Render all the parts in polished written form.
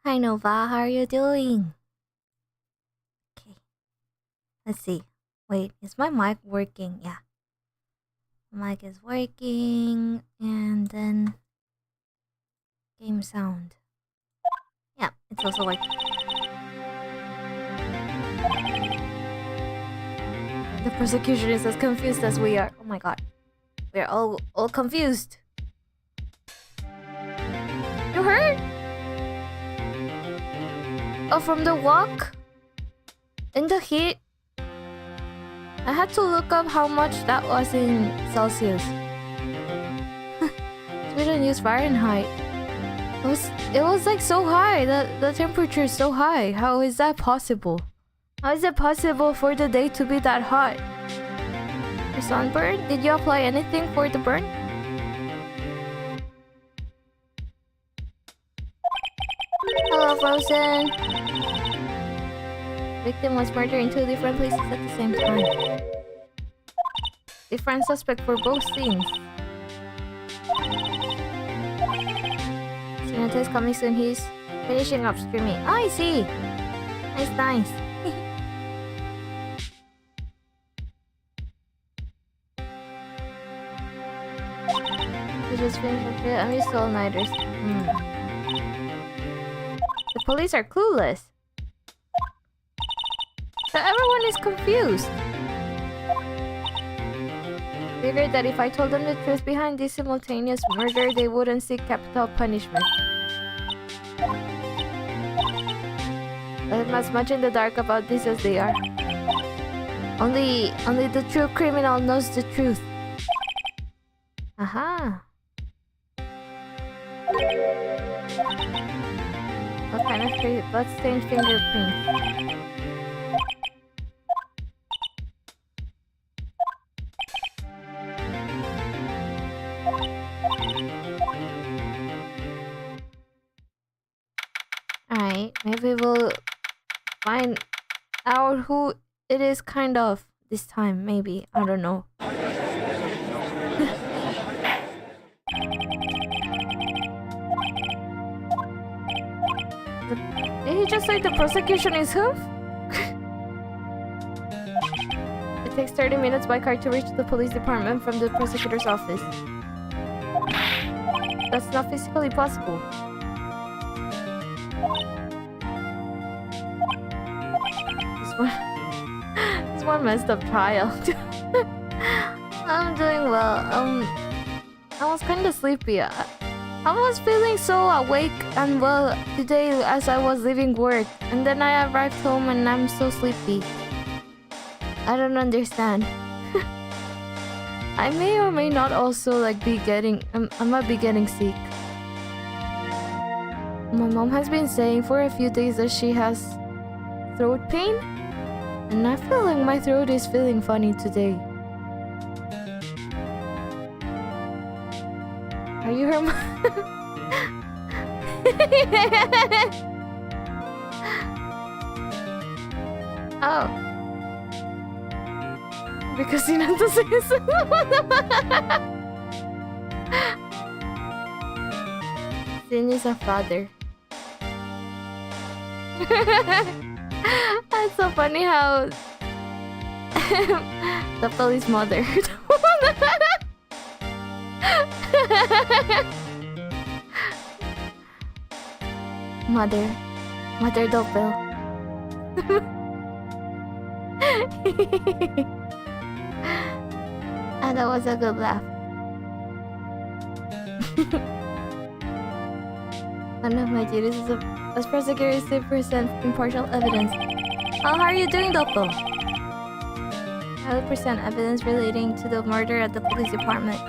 Hi Nova, how are you doing? Okay, let's see. Wait, is my mic working? Yeah. Mic is working, and then game sound. Yeah, it's also working. The prosecution is as confused as we are. Oh my god. We're all confused. You hurt? Oh, from the walk? In the heat? I had to look up how much that was in Celsius. We don't use Fahrenheit. It was like so high. The temperature is so high. How is that possible? How is it possible for the day to be that hot? Your sunburn? Did you apply anything for the burn? Hello, Frozen. Victim was murdered in 2 different places at the same time. Different suspect for both scenes. Sinata is coming soon. He's finishing up streaming. Oh, I see. Nice. We just finished up it. I'm used to all-nighters. The police are clueless. So everyone is confused. Figured that if I told them the truth behind this simultaneous murder, they wouldn't seek capital punishment. I'm as much in the dark about this as they are. Only the true criminal knows the truth. Aha. What kind of blood-stained fingerprints? Alright, maybe we'll find out who it is kind of this time, maybe. I don't know. Did he just say the prosecution is who? It takes 30 minutes by car to reach the police department from the prosecutor's office. That's not physically possible. This one messed up trial. I'm doing well. I was kind of sleepy. I was feeling so awake and well today as I was leaving work, and then I arrived home and I'm so sleepy. I don't understand. I may or may not also like be getting I might be getting sick. My mom has been saying for a few days that she has throat pain, and I feel like my throat is feeling funny today. Are you her mom? Oh. Because Hinata says Sin is a father. That's so funny how the police mother. Mother Doppel. And that was a good laugh. One of my duties as prosecutor is to present impartial evidence. Oh, how are you doing, Doppel? I will present evidence relating to the murder at the police department.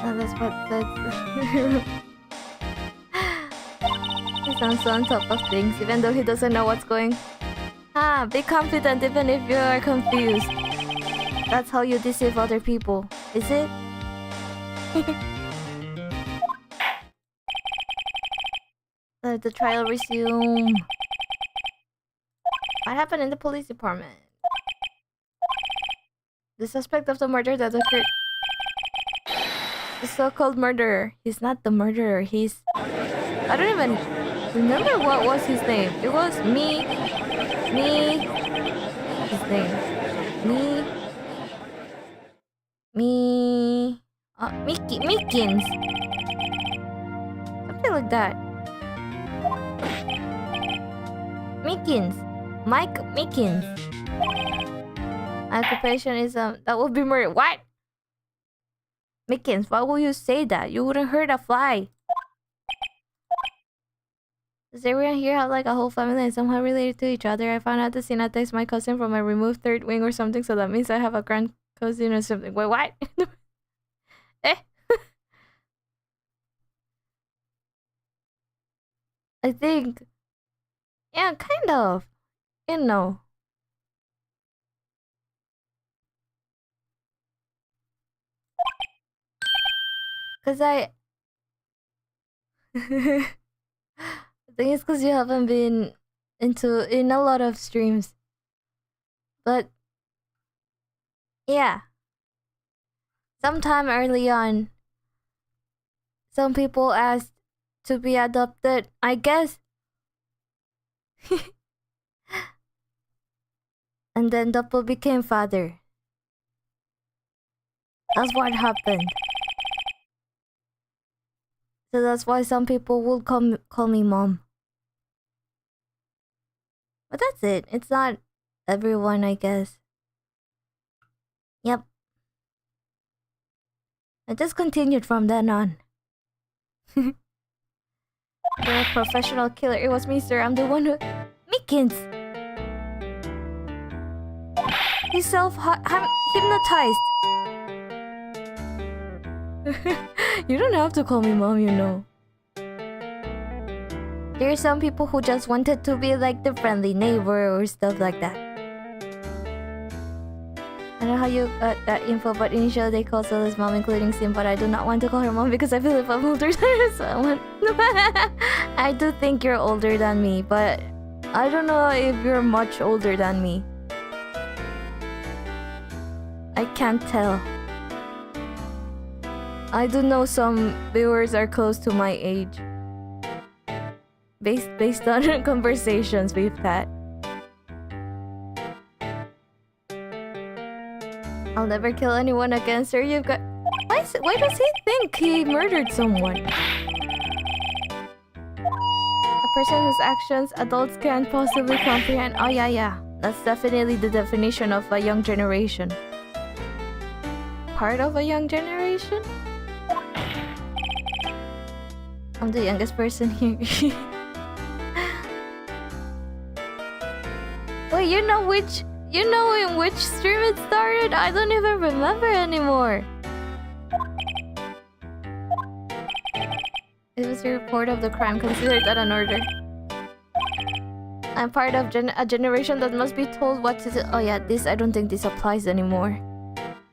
Oh, that's what He sounds so on top of things, even though he doesn't know what's going. Ah, be confident even if you are confused. That's how you deceive other people, is it? Let the trial resume. What happened in the police department? The suspect of the murder that occurred... The so-called murderer. He's not the murderer. He's... I don't even remember what was his name. It was me. His name. Meekins. Something like that. Meekins. Mike Meekins. My occupation is that would be murder. What? Meekins, why would you say that? You wouldn't hurt a fly. Does everyone here have like a whole family and somehow related to each other? I found out that Sinata is my cousin from my removed third wing or something, so that means I have a grand cousin or something. Wait, what? Eh? I think... Yeah, kind of. You know. Cause I... I think it's cause you haven't been in a lot of streams. But... Yeah. Sometime early on, some people asked to be adopted, I guess. And then Doppel became father. That's what happened. So that's why some people would call me mom. But that's it. It's not everyone, I guess. Yep. I just continued from then on. You're a professional killer. It was me, sir. I'm the one who... Meekins! He's self-hypnotized. You don't have to call me mom, you know. There are some people who just wanted to be like the friendly neighbor or stuff like that. I don't know how you got that info, but initially they called Sola's mom, including Sim, but I do not want to call her mom because I feel if I'm older than her, so I want... I do think you're older than me, but I don't know if you're much older than me. I can't tell. I do know some viewers are close to my age. Based on conversations we've had. I'll never kill anyone again, sir. You've got... Why does he think he murdered someone? A person whose actions adults can't possibly comprehend. Oh yeah. That's definitely the definition of a young generation. Part of a young generation? I'm the youngest person here. Wait, you know in which stream it started? I don't even remember anymore. It was a report of the crime. Consider that an order. I'm part of a generation that must be told what to do. Oh yeah, I don't think this applies anymore.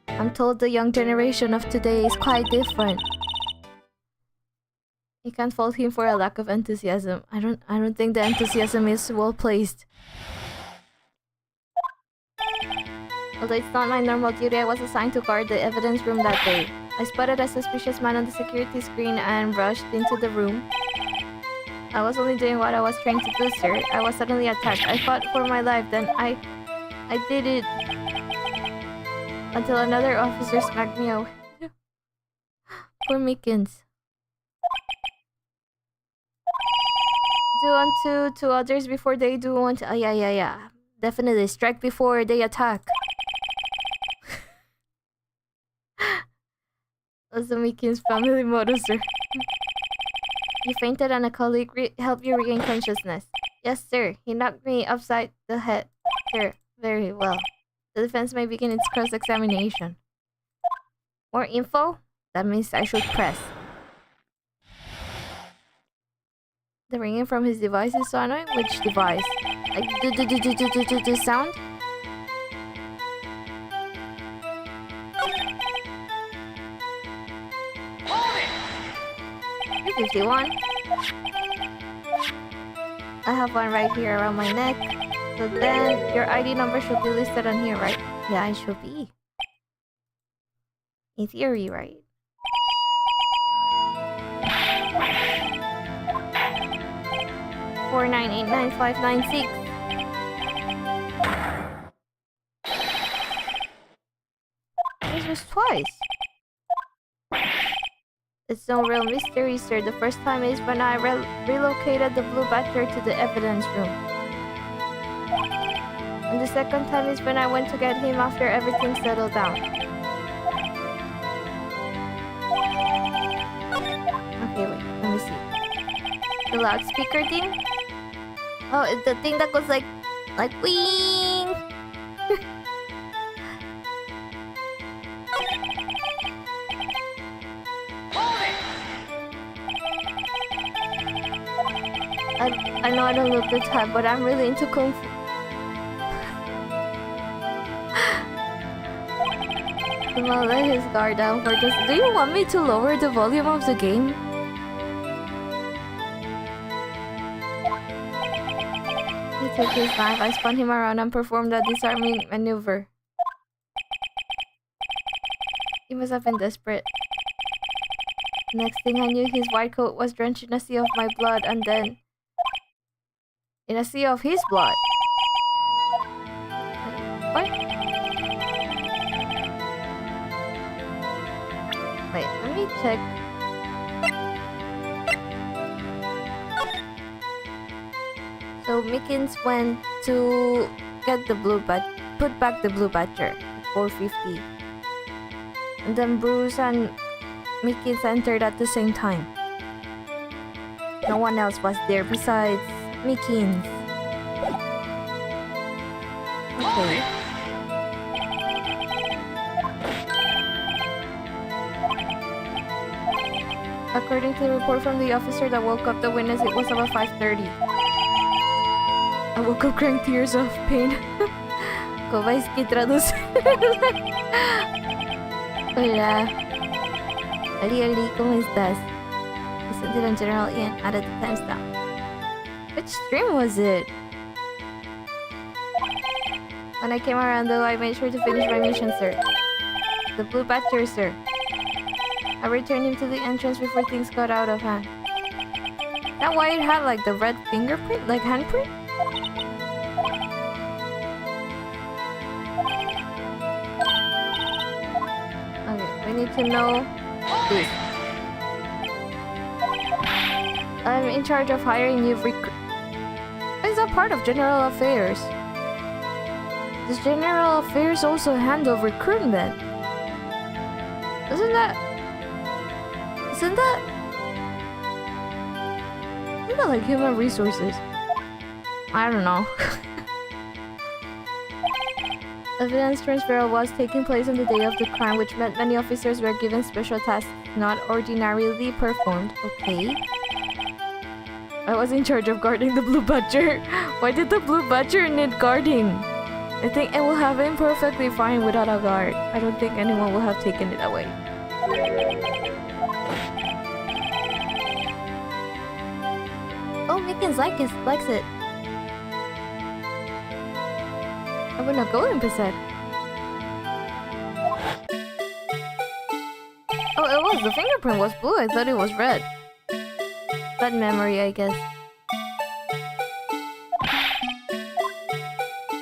I'm told the young generation of today is quite different. You can't fault him for a lack of enthusiasm. I don't think the enthusiasm is well placed. Although it's not my normal duty, I was assigned to guard the evidence room that day. I spotted a suspicious man on the security screen and rushed into the room. I was only doing what I was trained to do, sir. I was suddenly attacked. I fought for my life, then I did it until another officer smacked me away. Poor Meekins. Do unto to others before they do unto... yeah. Definitely strike before they attack. That's the Meekins family motto, sir. You fainted and a colleague helped you regain consciousness. Yes, sir. He knocked me upside the head. Sir, very well. The defense may begin its cross-examination. More info? That means I should press. The ringing from his device is so annoying. Which device? Like do sound? 51. I have one right here around my neck. So then your ID number should be listed on here, right? Yeah, it should be. In theory, right? 649899596. This was twice. It's no real mystery, sir. The first time is when I relocated the blue badger to the evidence room. And the second time is when I went to get him after everything settled down. Okay, wait, let me see. The loudspeaker thing? Oh, it's the thing that goes like wing! I know I don't look the type, but I'm really into Kung Fu. Well, let his guard down for this. Do you want me to lower the volume of the game? He took his knife, I spun him around and performed a disarming maneuver. He must have been desperate. Next thing I knew, his white coat was drenched in a sea of my blood, and then... in a sea of his blood. What? Wait, let me check. So Mickens went to get the put back the blue badger at 4:50. And then Bruce and Mickens entered at the same time. No one else was there besides Mickens. Okay. According to the report from the officer that woke up the witness, it was about 5:30. I woke up crying tears of pain. Kobayski traduce. Hola. Ali, ¿cómo estás? Presented on General Ian, added the timestamp. Which stream was it? When I came around though, I made sure to finish my mission, sir. The blue badger, sir. I returned him to the entrance before things got out of hand. That why it had like the red fingerprint, like handprint? Okay, we need to know this. I'm in charge of hiring new recruits. Is that part of General Affairs? Does General Affairs also handle recruitment? Isn't that like human resources? I don't know. Evidence transfer was taking place on the day of the crime, which meant many officers were given special tasks not ordinarily performed. Okay. I was in charge of guarding the blue badger. Why did the blue badger need guarding? I think it will have been perfectly fine without a guard. I don't think anyone will have taken it away. Oh, Mickens likes it. I would not go in Pesed. Oh, it was. The fingerprint was blue. I thought it was red. Bad memory, I guess.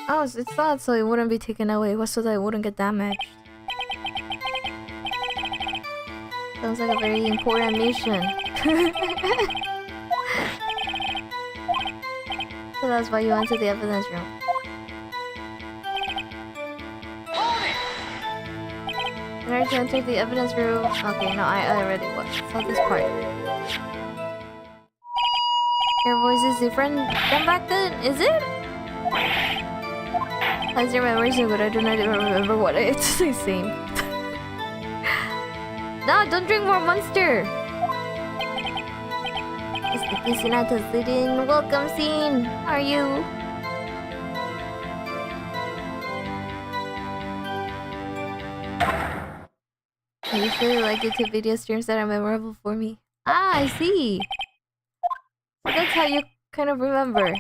Oh, so it's not so it wouldn't be taken away. It was so that it wouldn't get damaged. Sounds like a very important mission. So that's why you went to the evidence room. In order to enter the evidence room... Okay, no, I already saw this part. Your voice is different than back then, is it? As your memory so good, I do not even remember what it's the same. No, don't drink more Monster! Sticky Sinata's leading. Welcome, Scene! How are you? I usually like YouTube video streams that are memorable for me. Ah, I see! So that's how you kind of remember.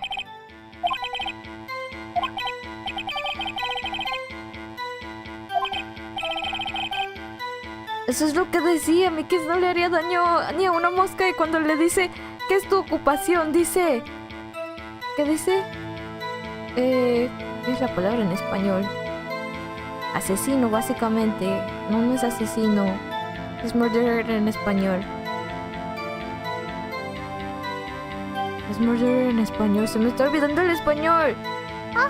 Eso es lo que decía, Mickens no le haría daño ni a una mosca, y cuando le dice ¿qué es tu ocupación? Dice ¿Qué dice? ¿Qué es la palabra en español? Asesino, básicamente. No, no es asesino. Es murderer en español. Es murderer en español. Se me está olvidando el español. ¡Ah!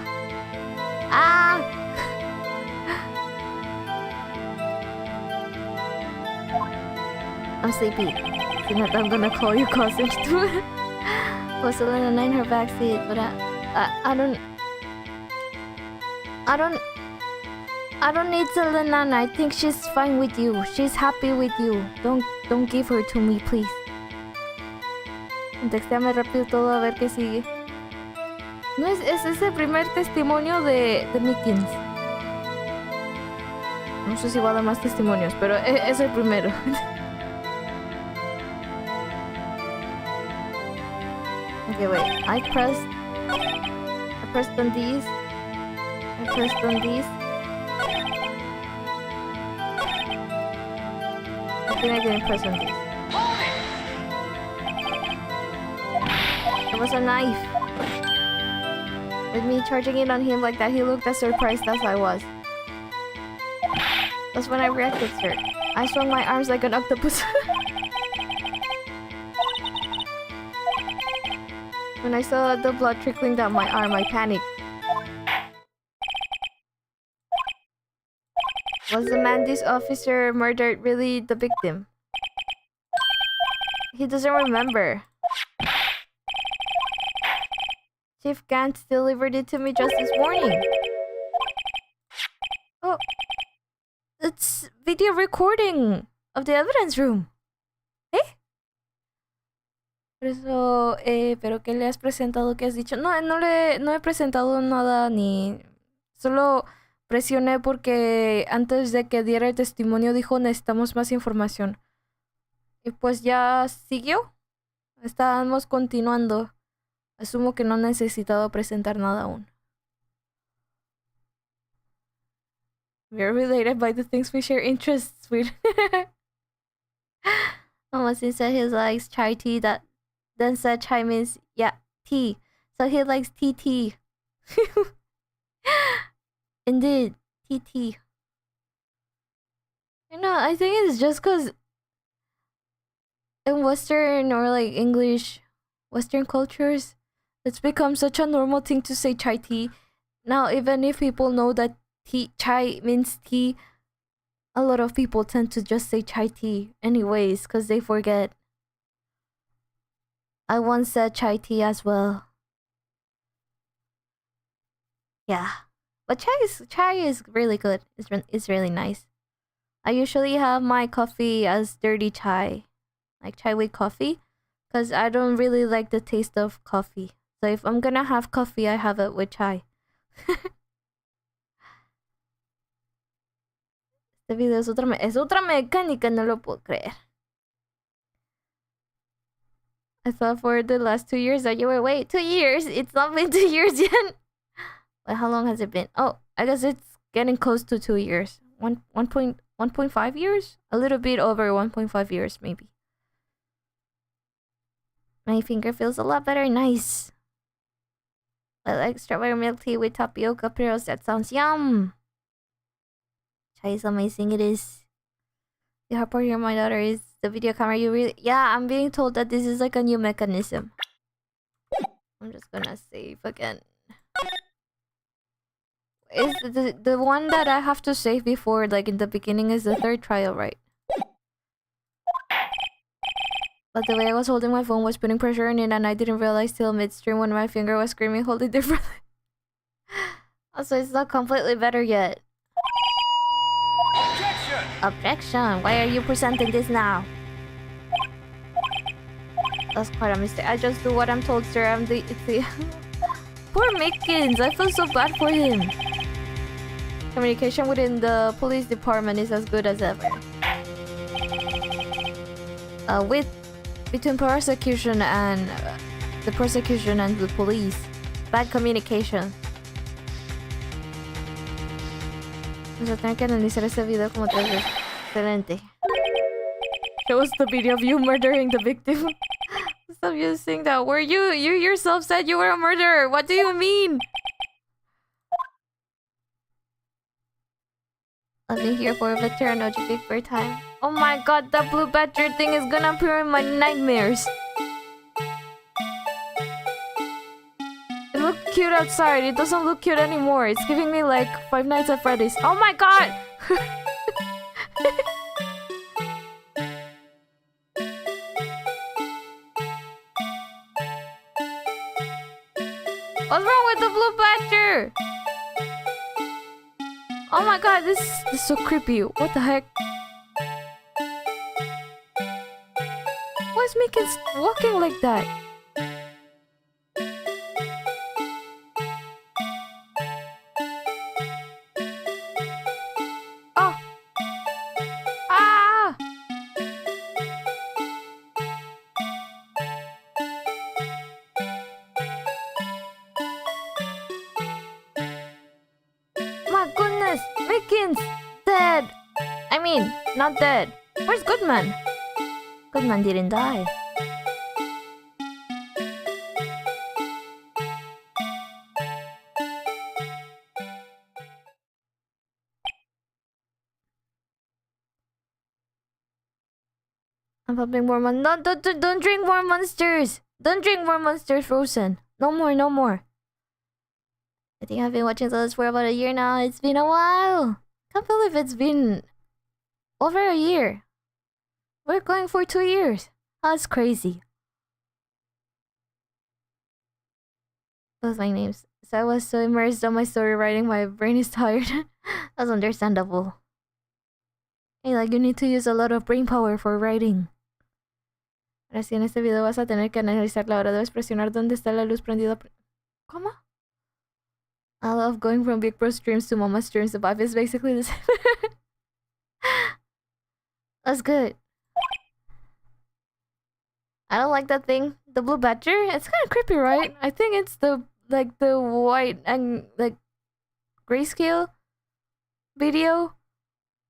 ¡Ah! I'm sleepy. So not that I'm gonna call you closer to it. Was Selena in her backseat, but I don't need Selena. I think she's fine with you. She's happy with you. Don't give her to me, please. Textéame rápido todo a ver qué sigue. No es el primer testimonio de Mickens. No sé si va a dar más testimonios, pero es el primero. Okay, wait. I pressed on these. I pressed on these. I think I didn't press on these. It was a knife. With me charging it on him like that, he looked as surprised as I was. That's when I reacted, sir. I swung my arms like an octopus. When I saw the blood trickling down my arm, I panicked. Was the man this officer murdered really the victim? He doesn't remember. Chief Gantz delivered it to me just this morning. Oh, it's video recording of the evidence room. Por eso, pero ¿qué le has presentado? ¿Qué has dicho? No he presentado nada ni... Solo presioné porque antes de que diera el testimonio dijo necesitamos más información. Y pues ya siguió. Estábamos continuando. Asumo que no he necesitado presentar nada aún. We are related by the things we share interests with. Almost said he likes chai tea that... Then said chai means, yeah, tea. So he likes TT. Indeed, TT. You know, I think it's just because in Western or like English, Western cultures, it's become such a normal thing to say chai tea. Now, even if people know that chai means tea, a lot of people tend to just say chai tea anyways because they forget. I once said chai tea as well. Yeah. But chai is really good. It's really nice. I usually have my coffee as dirty chai. Like chai with coffee. Because I don't really like the taste of coffee. So if I'm gonna have coffee, I have it with chai. Este video es otra mecánica, no lo puedo creer. I thought for the last 2 years that you were... Wait, 2 years? It's not been 2 years yet. Wait, how long has it been? Oh, I guess it's getting close to 2 years. 1.5 years? A little bit over 1.5 years, maybe. My finger feels a lot better. Nice. I like strawberry milk tea with tapioca pearls. That sounds yum. Chai is amazing. It is. The hard part here, my daughter, is the video camera. You really... Yeah, I'm being told that this is like a new mechanism. I'm just gonna save again. Is the one that I have to save before, like in the beginning, is the third trial, right? But the way I was holding my phone was putting pressure on it, and I didn't realize till midstream when my finger was screaming, hold it differently. Also, it's not completely better yet. Objection! Objection! Why are you presenting this now? That's quite a mistake. I just do what I'm told, sir. It's the... Poor Mickens! I feel so bad for him. Communication within the police department is as good as ever. Between prosecution and the prosecution and the police, bad communication. Vamos a tener que analizar este video como 3 veces. Excelente. Show us the video of you murdering the victim. Stop using that word. You yourself said you were a murderer. What do you mean? I'll be here for a veteran OG for time. Oh my god, that blue badger thing is gonna appear in my nightmares. It looked cute outside. It doesn't look cute anymore. It's giving me like Five Nights at Freddy's. Oh my god! What's wrong with the blue badger? Oh my god, this is so creepy. What the heck? Why is Mickey walking like that? Oh! Ah! My goodness! Mickey's dead! I mean, not dead. Where's Goodman? Goodman didn't die. I'm popping more don't drink more monsters! Don't drink more monsters, Frozen. No more, no more. I think I've been watching those for about a year now. It's been a while. Can't believe it's been over a year. We're going for 2 years. That's crazy. Those my names. So I was so immersed on my story writing, my brain is tired. That's understandable. Hey, like you need to use a lot of brain power for writing. Ahora sí, en este video vas a tener que analizar la hora. Debes presionar donde está la luz prendida. ¿Cómo? I love going from Big Bro streams to Mama streams. The vibe is basically the same. That's good. I don't like that thing. The blue badger? It's kind of creepy, right? I think it's the white and like grayscale video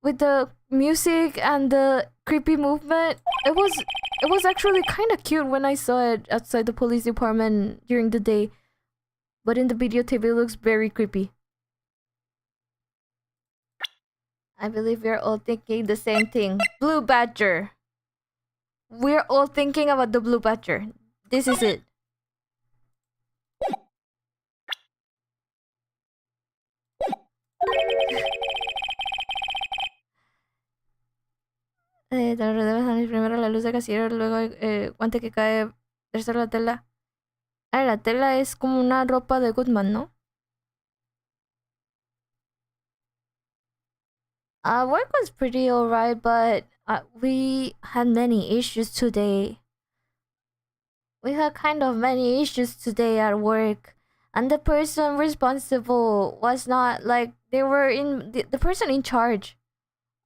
with the music and the creepy movement. It was actually kind of cute when I saw it outside the police department during the day. But in the videotape, it looks very creepy. I believe we're all thinking the same thing. Blue badger. We're all thinking about the blue badger. This is it. Primero la luz de casillero, luego guante que cae, tercero la tela. Ah, la tela es como una ropa de Goodman, ¿no? Work was pretty alright, but we had many issues today. We had kind of many issues today at work. And the person responsible was not like, they were in, the person in charge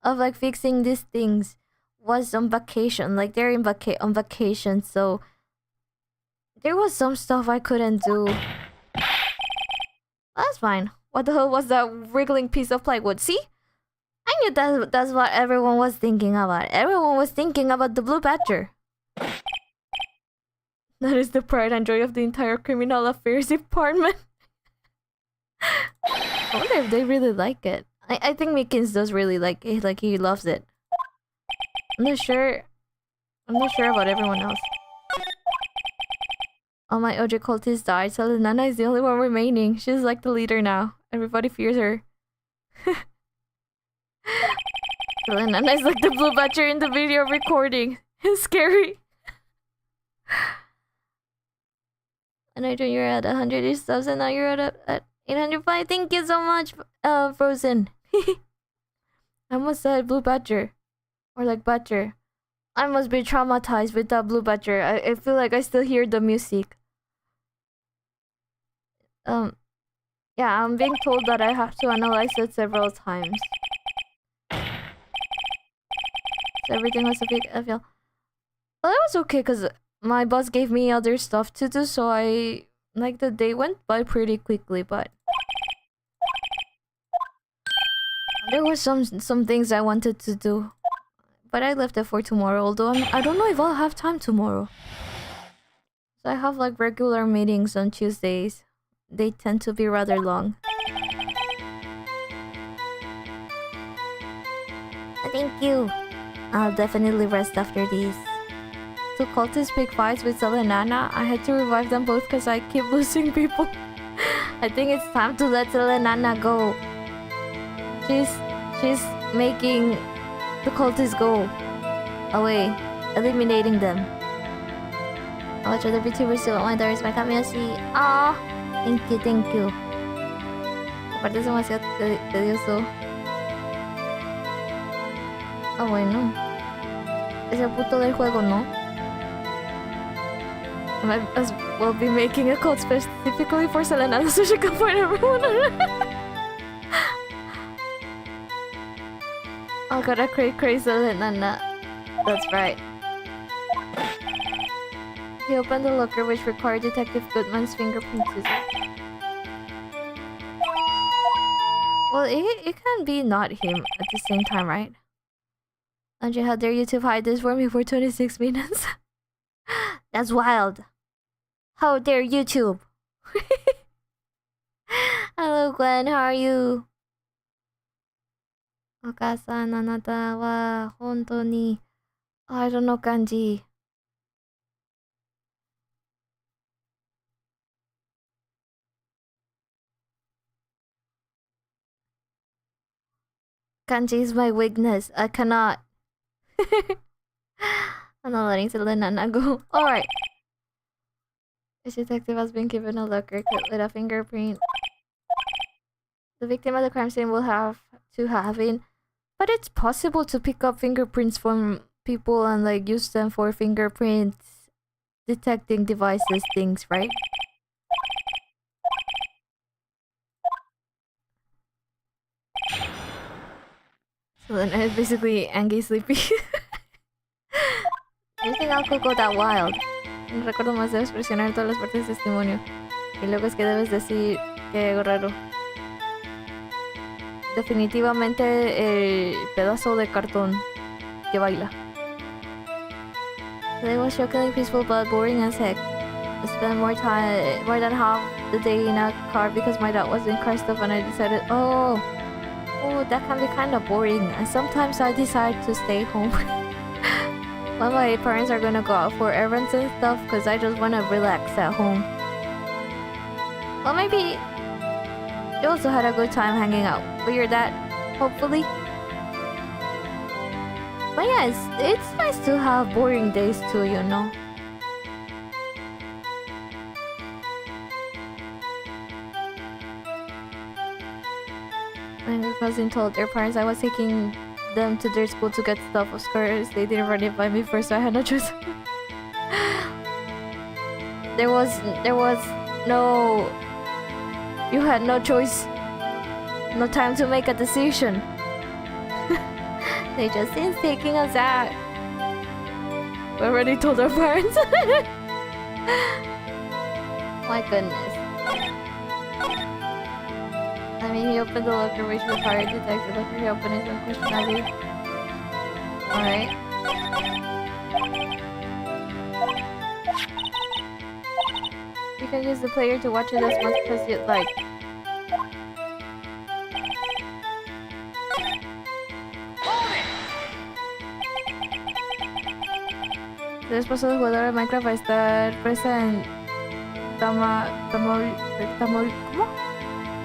of like fixing these things was on vacation. Like they're on vacation, so there was some stuff I couldn't do. That's fine. What the hell was that wriggling piece of plywood? See? I knew that's what everyone was thinking about. Everyone was thinking about the blue badger. That is the pride and joy of the entire criminal affairs department. I wonder if they really like it. I think Mickens does really like it. Like he loves it. I'm not sure about everyone else. All my OG cultists died, so Nana is the only one remaining. She's like the leader now. Everybody fears her. Nana is like the blue badger in the video recording. It's scary. And I know you're at 100 subs and now you're at 805. Thank you so much, Frozen. I almost said blue badger. Or like badger. I must be traumatized with that blue badger. I feel like I still hear the music. Yeah, I'm being told that I have to analyze it several times. So everything was a big FL. Well, that was okay because my boss gave me other stuff to do, so like the day went by pretty quickly, but there were some things I wanted to do. But I left it for tomorrow, although I don't know if I'll have time tomorrow. So I have like regular meetings on Tuesdays. They tend to be rather long. Thank you. I'll definitely rest after these. To cultists pick fights with Selenana, I had to revive them both because I keep losing people. I think it's time to let Selenana go. She's making the cultists go away, eliminating them. I watch other VTubers too. My daughter's my cameo así. Ah, thank you. Aparte es demasiado tedioso. Ah, bueno. Es el puto del juego, ¿no? I might as well be making a code specifically for Selena so she can find everyone. I gotta create crazy Selena. That's right. He opened the locker which required Detective Goodman's fingerprints. Well, it can be not him at the same time, right? Andrew, how dare YouTube hide this for me for 26 minutes? That's wild. How dare YouTube? Hello Gwen, how are you? Oka-san, anata wa hontou ni... I don't know kanji. Kanji is my weakness. I cannot. I'm not letting Selena go. Alright. This detective has been given a locker kit with a fingerprint. The victim of the crime scene will have to have in. But it's possible to pick up fingerprints from people and like use them for fingerprints detecting devices things, right? So then it's basically Angie sleepy. Do you think I could go that wild? No recuerdo más, debes presionar todas las partes de testimonio. Y luego es que debes decir que algo raro. Definitivamente el pedazo de cartón que baila. Today was shockingly peaceful but boring as heck. I spent more than half the day in a car because my dad was in car stuff and I decided, oh, that can be kind of boring. And sometimes I decide to stay home. When my parents are gonna go out for errands and stuff because I just want to relax at home. Well, maybe you also had a good time hanging out with your dad, hopefully. But yeah, it's nice to have boring days too, you know. My cousin told their parents I was taking them to their school to get stuff. Of course, they didn't run it by me first, so I had no choice. There was no... You had no choice. No time to make a decision. They just since taking us out. We already told our parents. My goodness. I mean, he opened the locker which required detective locker. He opened it unquestionably. Alright. You can use the player to watch it as much as you'd like. El esposo del jugador de Minecraft va a estar presa en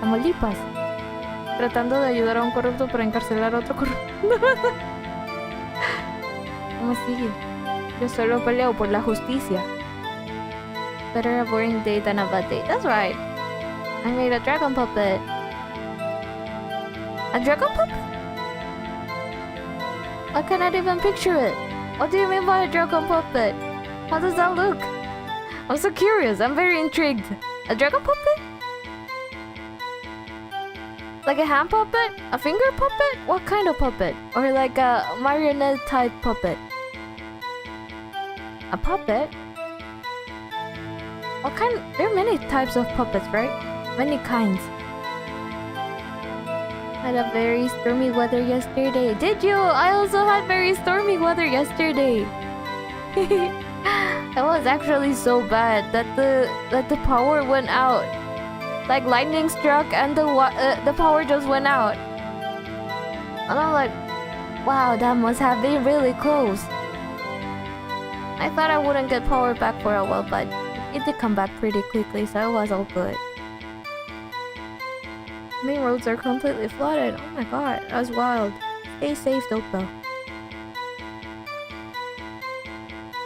Tamaulipas, tratando de ayudar a un corrupto para encarcelar a otro corrupto. ¿Cómo sigue? Yo solo peleo por la justicia. Better a boring day than a bad day. That's right. I made a dragon puppet. A dragon puppet? I cannot even picture it. What do you mean by a dragon puppet? How does that look? I'm so curious. I'm very intrigued. A dragon puppet? Like a hand puppet? A finger puppet? What kind of puppet? Or like a marionette type puppet? A puppet? What kind? There are many types of puppets, right? Many kinds. Had a very stormy weather yesterday. Did you? I also had very stormy weather yesterday. It was actually so bad that the power went out. Like lightning struck and the power just went out. And I'm like, wow, that must have been really close. I thought I wouldn't get power back for a while, but it did come back pretty quickly, so it was all good. Main roads are completely flooded. Oh my god, that was wild. Stay safe, LUVCO.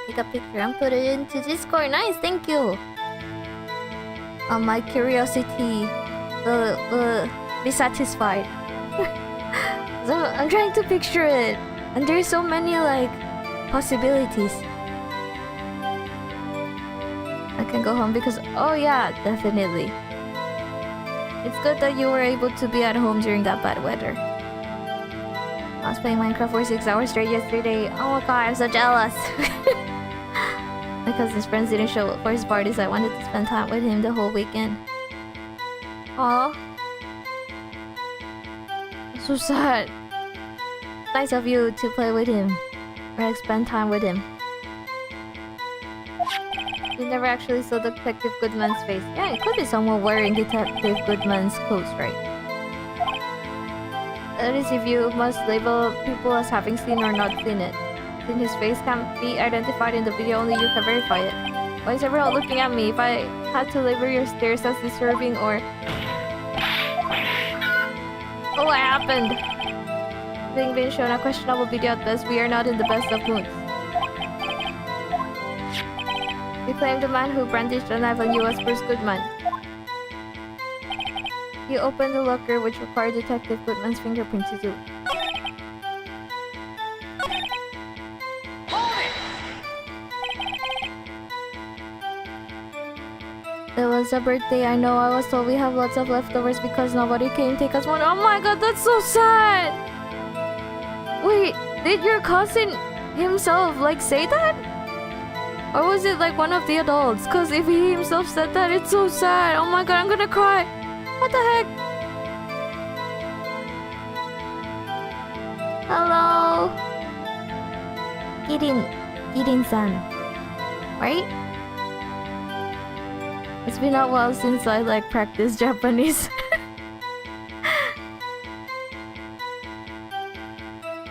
Take a picture and put it into Discord. Nice, thank you. My curiosity will be satisfied. So I'm trying to picture it, and there's so many like possibilities. I can go home because oh yeah, definitely. It's good that you were able to be at home during that bad weather. I was playing Minecraft for 6 hours straight yesterday. Oh my god, I'm so jealous. My cousin's friends didn't show up for his party, so I wanted to spend time with him the whole weekend. Aww. So sad. Nice of you to play with him. Or like, spend time with him. You never actually saw Detective Goodman's face. Yeah, it could be someone wearing Detective Goodman's clothes, right? That is if you must label people as having seen or not seen it. Since his face can't be identified in the video, only you can verify it. Why is everyone looking at me? If I had to label your stares as disturbing or... Oh, what happened? Being been shown a questionable video at best, we are not in the best of moods. We claim the man who brandished a knife on you as Bruce Goodman. You opened the locker, which required Detective Goodman's fingerprint to do. It was a birthday, I know. I was told we have lots of leftovers because nobody came take us one. Oh my god, that's so sad! Wait, did your cousin himself like say that? Or was it like one of the adults? Cause if he himself said that, it's so sad. Oh my god, I'm gonna cry. What the heck? Hello? Kirin-san. Right? It's been a while since I like practiced Japanese.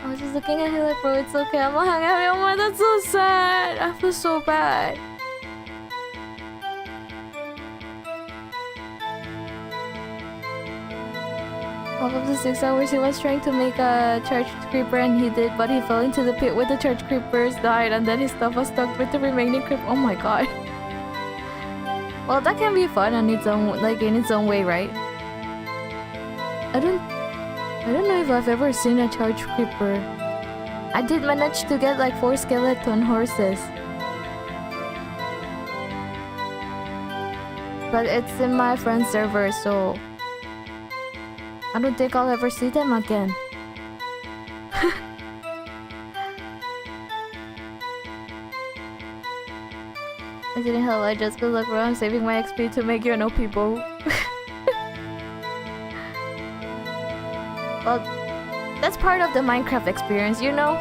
I was just looking at him like, bro, it's okay, I'm not hanging out. Oh my, that's so sad. I feel so bad. All of the 6 hours he was trying to make a church creeper and he did, but he fell into the pit with the church creepers, died, and then his stuff was stuck with the remaining creep. Oh my god. Well, that can be fun on its own, like in its own way, right? I don't know if I've ever seen a charge creeper. I did manage to get like 4 skeleton horses. But it's in my friend's server, so I don't think I'll ever see them again. I didn't help, I just good luck, bro. I'm saving my XP to make you an OP bow. Well, that's part of the Minecraft experience, you know?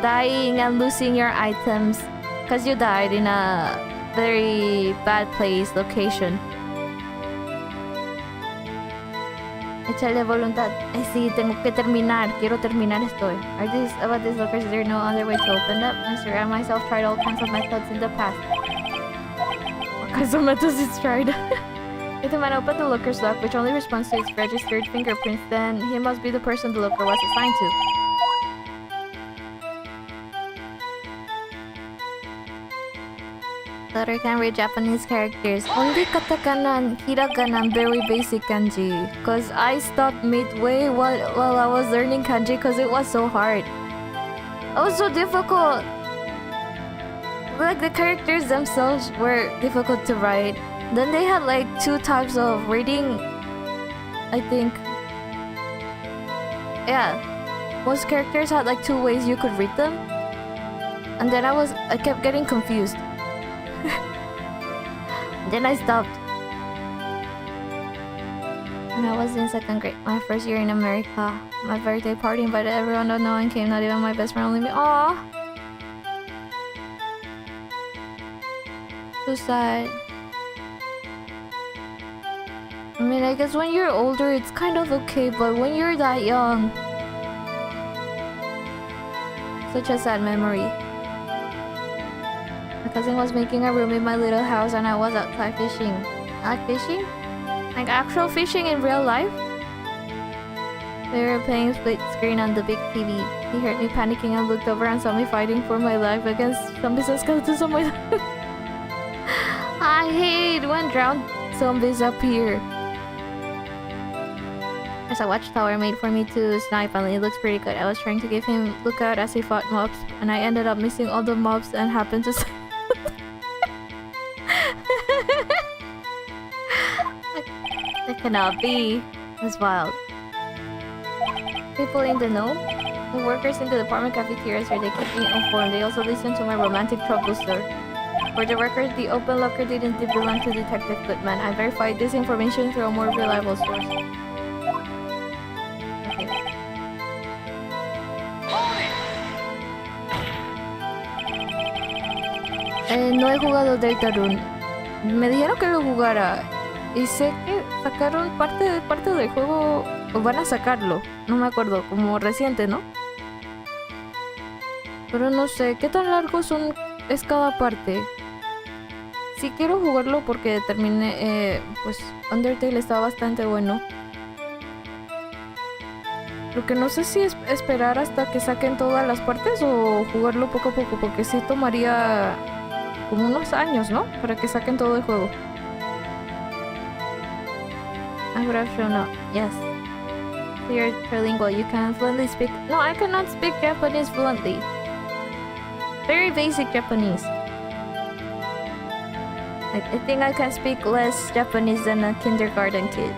Dying and losing your items because you died in a very bad place, location. Echarle voluntad. Sí, tengo que terminar. Quiero terminar esto. Are these about these lockers? Is there no other way to open them? Master, I myself tried all kinds of methods in the past. What kinds of methods it's tried? If the man opened the looker's lock, which only responds to its registered fingerprints, then he must be the person the looker was assigned to. Daughter can read Japanese characters. Only katakana and hiragana and very basic kanji. Cause I stopped midway while I was learning kanji cause it was so hard. It was so difficult. Like the characters themselves were difficult to write. Then they had like 2 types of reading, I think. Yeah, most characters had like 2 ways you could read them. And then I kept getting confused. Then I stopped. When I was in 2nd grade, my first year in America, my birthday party invited everyone unknown and came, not even my best friend, only me. Aww. So sad. I mean, I guess when you're older, it's kind of okay, but when you're that young, such a sad memory. My cousin was making a room in my little house and I was outside fishing. Like fishing? Like actual fishing in real life? We were playing split screen on the big TV. He heard me panicking and looked over and saw me fighting for my life against zombies and skeletons on my I hate when drowned zombies appear. There's a watchtower made for me to snipe and it looks pretty good. I was trying to give him lookout as he fought mobs and I ended up missing all the mobs and happened to That cannot be. It's wild. People in the know? The workers in the department cafeterias here, they keep me informed. They also listen to my romantic trouble story. For the record, the open locker didn't belong to Detective Goodman. I verified this information through a more reliable source. No he jugado Deltarune. Me dijeron que lo jugara. Y sé que sacaron parte del juego. O van a sacarlo. No me acuerdo. Como reciente, ¿no? Pero no sé. ¿Qué tan largos es cada parte? Sí quiero jugarlo porque terminé... pues Undertale está bastante bueno. Lo que no sé si es esperar hasta que saquen todas las partes o jugarlo poco a poco. Porque sí tomaría... como unos años, ¿no? Para que saquen todo el juego. I would have shown up. Yes. So you're trilingual. You can fluently speak... No, I cannot speak Japanese fluently. Very basic Japanese. Like, I think I can speak less Japanese than a kindergarten kid.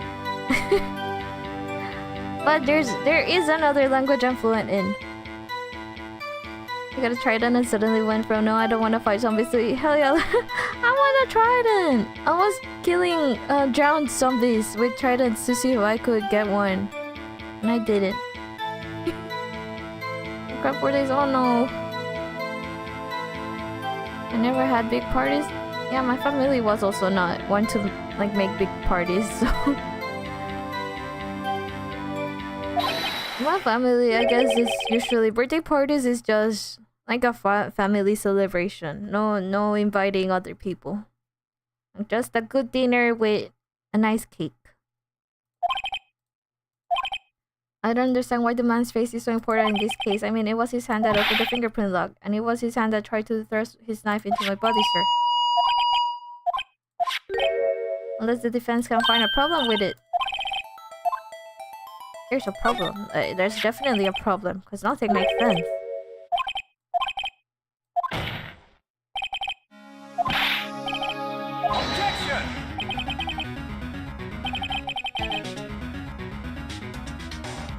But there is another language I'm fluent in. I gotta try it and suddenly went from no, I don't want to fight zombies to hell yeah, I want a trident! I was killing drowned zombies with tridents to see if I could get one. And I didn't. Crap 4 days, oh no. I never had big parties. Yeah, my family was also not one to like make big parties, so... My family, I guess, is usually birthday parties is just like a family celebration. No inviting other people. Just a good dinner with a nice cake. I don't understand why the man's face is so important in this case. I mean, it was his hand that opened the fingerprint lock, and it was his hand that tried to thrust his knife into my body, sir. Unless the defense can find a problem with it. There's a problem. There's definitely a problem, because nothing makes sense. Objection!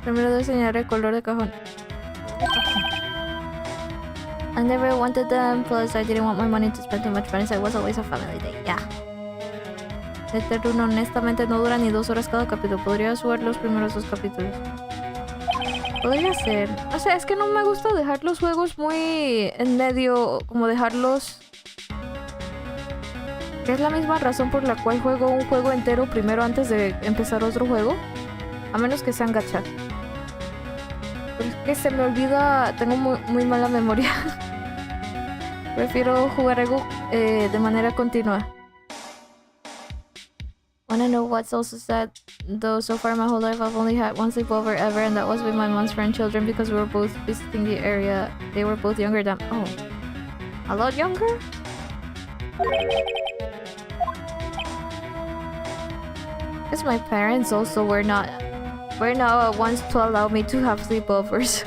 Primero de enseñar el color de cajón. I never wanted them, plus I didn't want my money to spend too much fun, so it was always a family day. Yeah. Este turno honestamente no dura ni 2 horas cada capítulo. Podría jugar los primeros 2 capítulos. Podría ser. O sea, es que no me gusta dejar los juegos muy en medio. Como dejarlos... Que es la misma razón por la cual juego un juego entero primero antes de empezar otro juego. A menos que sean gacha. Pero es que se me olvida... Tengo muy mala memoria. Prefiero jugar algo de manera continua. Wanna know what's also sad? Though so far my whole life I've only had one sleepover ever, and that was with my mom's friend children because we were both visiting the area. They were both younger than... Oh. A lot younger? Because my parents also were not ones to allow me to have sleepovers.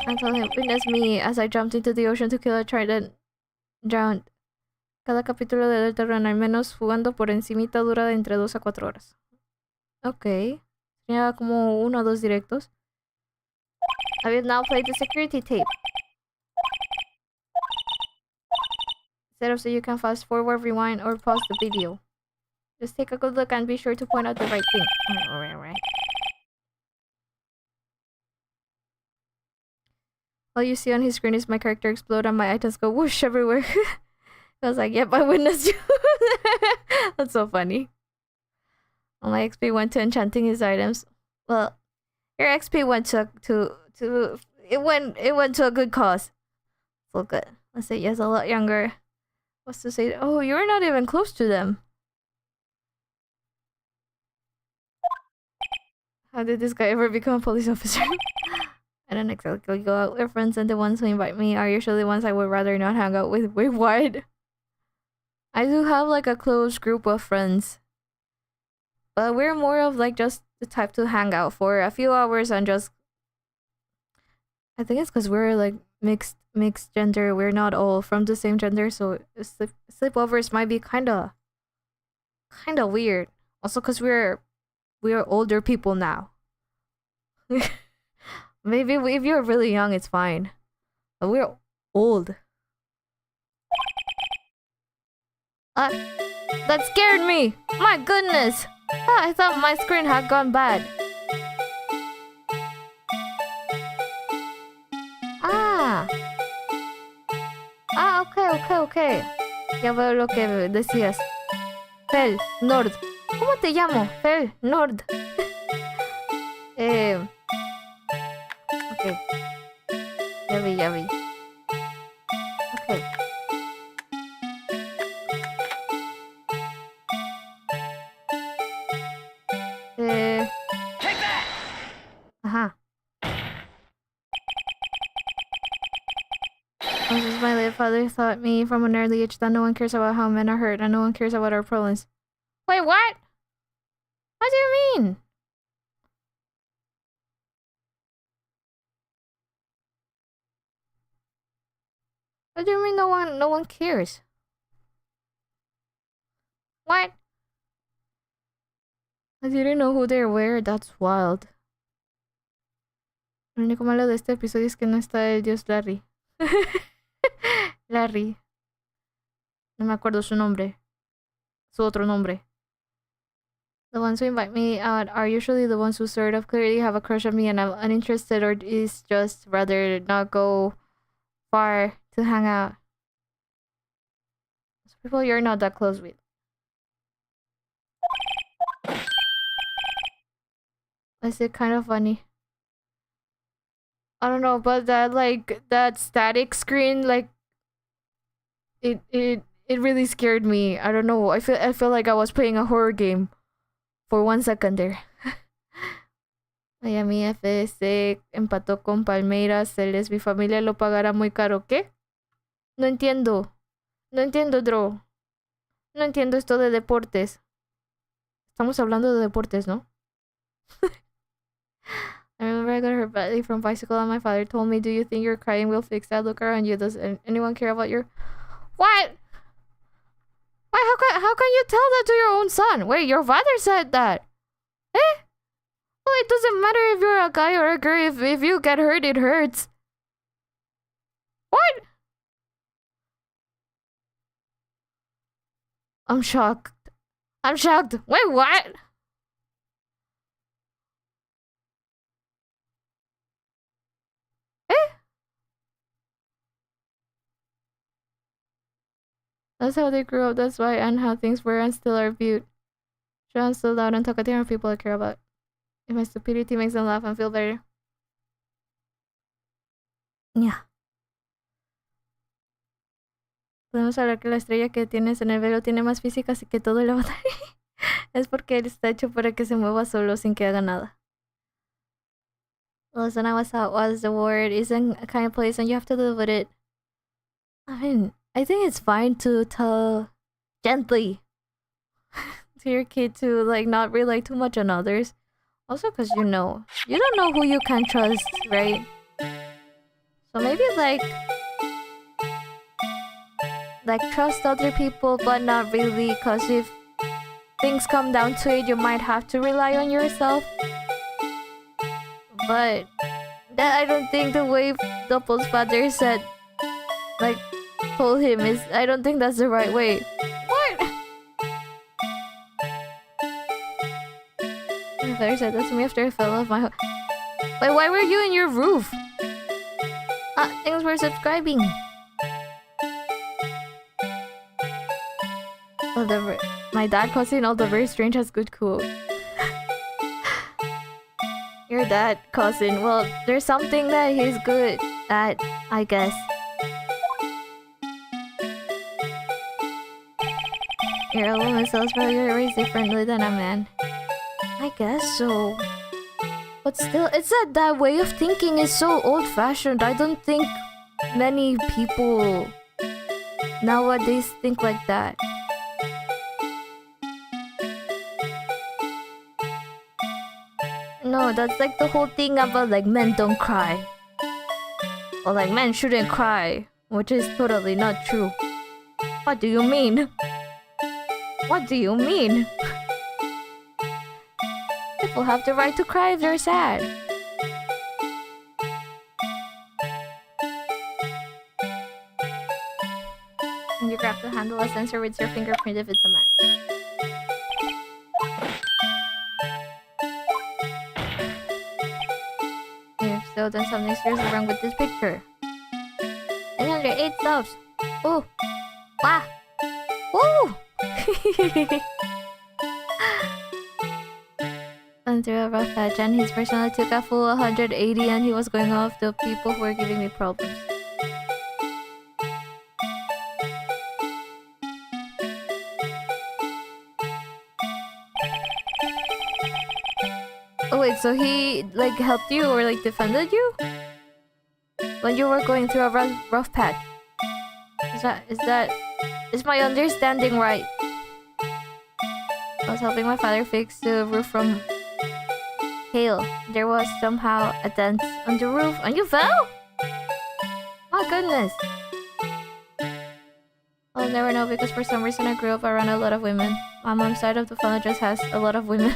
I told him, witness me as I jumped into the ocean to kill a trident. Drowned. Cada capítulo de Deltarune, al menos jugando por encimita, dura de entre 2 a 4 horas. Ok. Tenía como 1 o 2 directos. I will now play the security tape. Set up so you can fast forward, rewind, or pause the video. Just take a good look and be sure to point out the right thing. Alright. All you see on his screen is my character explode and my items go whoosh everywhere. I was like, yep, I witnessed you. That's so funny. All my XP went to enchanting his items. Well, your XP went to it went to a good cause. So good. Let's say yes, a lot younger. What's to say? Oh, you're not even close to them. How did this guy ever become a police officer? I don't exactly go out with friends, and the ones who invite me are usually ones I would rather not hang out with. Wait, what? I do have like a close group of friends, but we're more of like just the type to hang out for a few hours and just. I think it's because we're like mixed gender. We're not all from the same gender, so sleepovers might be kind of weird. Also, because we're older people now. Maybe if you're really young, it's fine. But we're old. That scared me! My goodness! I thought my screen had gone bad. Ok. Ya veo lo que decías. Fel, Nord. ¿Cómo te llamo? Fel, Nord. Ok. Ya vi. Ok. Ajá. Moses, my late father taught me from an early age that no one cares about how men are hurt and no one cares about our problems. Wait, what? What do you mean? What do you mean no one cares? What? I didn't know who they were. That's wild. Lo único malo de este episodio es que no está el dios Larry. Larry. No me acuerdo su nombre. Su otro nombre. The ones who invite me out are usually the ones who sort of clearly have a crush on me and I'm uninterested or is just rather not go far to hang out. So people you're not that close with. Is it kind of funny? I don't know, but that static screen, like it really scared me. I don't know. I feel like I was playing a horror game for 1 second there. Miami FC empató con Palmeiras. Celes, mi familia lo pagará muy caro. ¿Qué? No entiendo. No entiendo, Dro. No entiendo esto de deportes. Estamos hablando de deportes, ¿no? I remember I got hurt badly from bicycle and my father told me, do you think your crying will fix that? Look around you. Does anyone care about your... What? Why, how can you tell that to your own son? Wait, your father said that. Eh? Well, it doesn't matter if you're a guy or a girl. If you get hurt, it hurts. What? I'm shocked. Wait, what? That's how they grew up, that's why, and how things were and still are viewed. Sean's so loud and talkative are people I care about. If my stupidity makes them laugh and feel better. Yeah. Podemos hablar que la estrella que tienes en el velo tiene más física, así que todo le va a dar. Es porque él está hecho para que se mueva solo sin que haga nada. Listen, I was out was the word isn't a kind of place and you have to live with it. I mean, I think it's fine to tell gently to your kid to like not rely too much on others. Also because you don't know who you can trust, right? So maybe like trust other people but not really, because if things come down to it you might have to rely on yourself. But that I don't think the way Doppel's father said, like, told him is, I don't think that's the right way. What? My father said that to me after I fell off my... Wait, why were you in your roof? Thanks for subscribing. My dad calls in all the very strange has good quote. Your dad, cousin. Well, there's something that he's good at, I guess. You're a woman, so you're raised differently than a man. I guess so. But still, it's that way of thinking is so old-fashioned. I don't think many people nowadays think like that. No, that's like the whole thing about like men don't cry. Or like men shouldn't cry, which is totally not true. What do you mean? What do you mean? People have the right to cry if they're sad. And you grab the handle, a sensor with your fingerprint if it's a match. If so, then something seriously wrong with this picture. 808 subs. Oh, wow. Woo! Went through a rough patch and his personality took a full 180 and he was going off the people who were giving me problems. Oh wait, so he like helped you or like defended you? When you were going through a rough patch? Is my understanding right? I was helping my father fix the roof from hail. There was somehow a dent on the roof and you fell? My goodness. I'll never know because for some reason I grew up around a lot of women. My mom's side of the family just has a lot of women.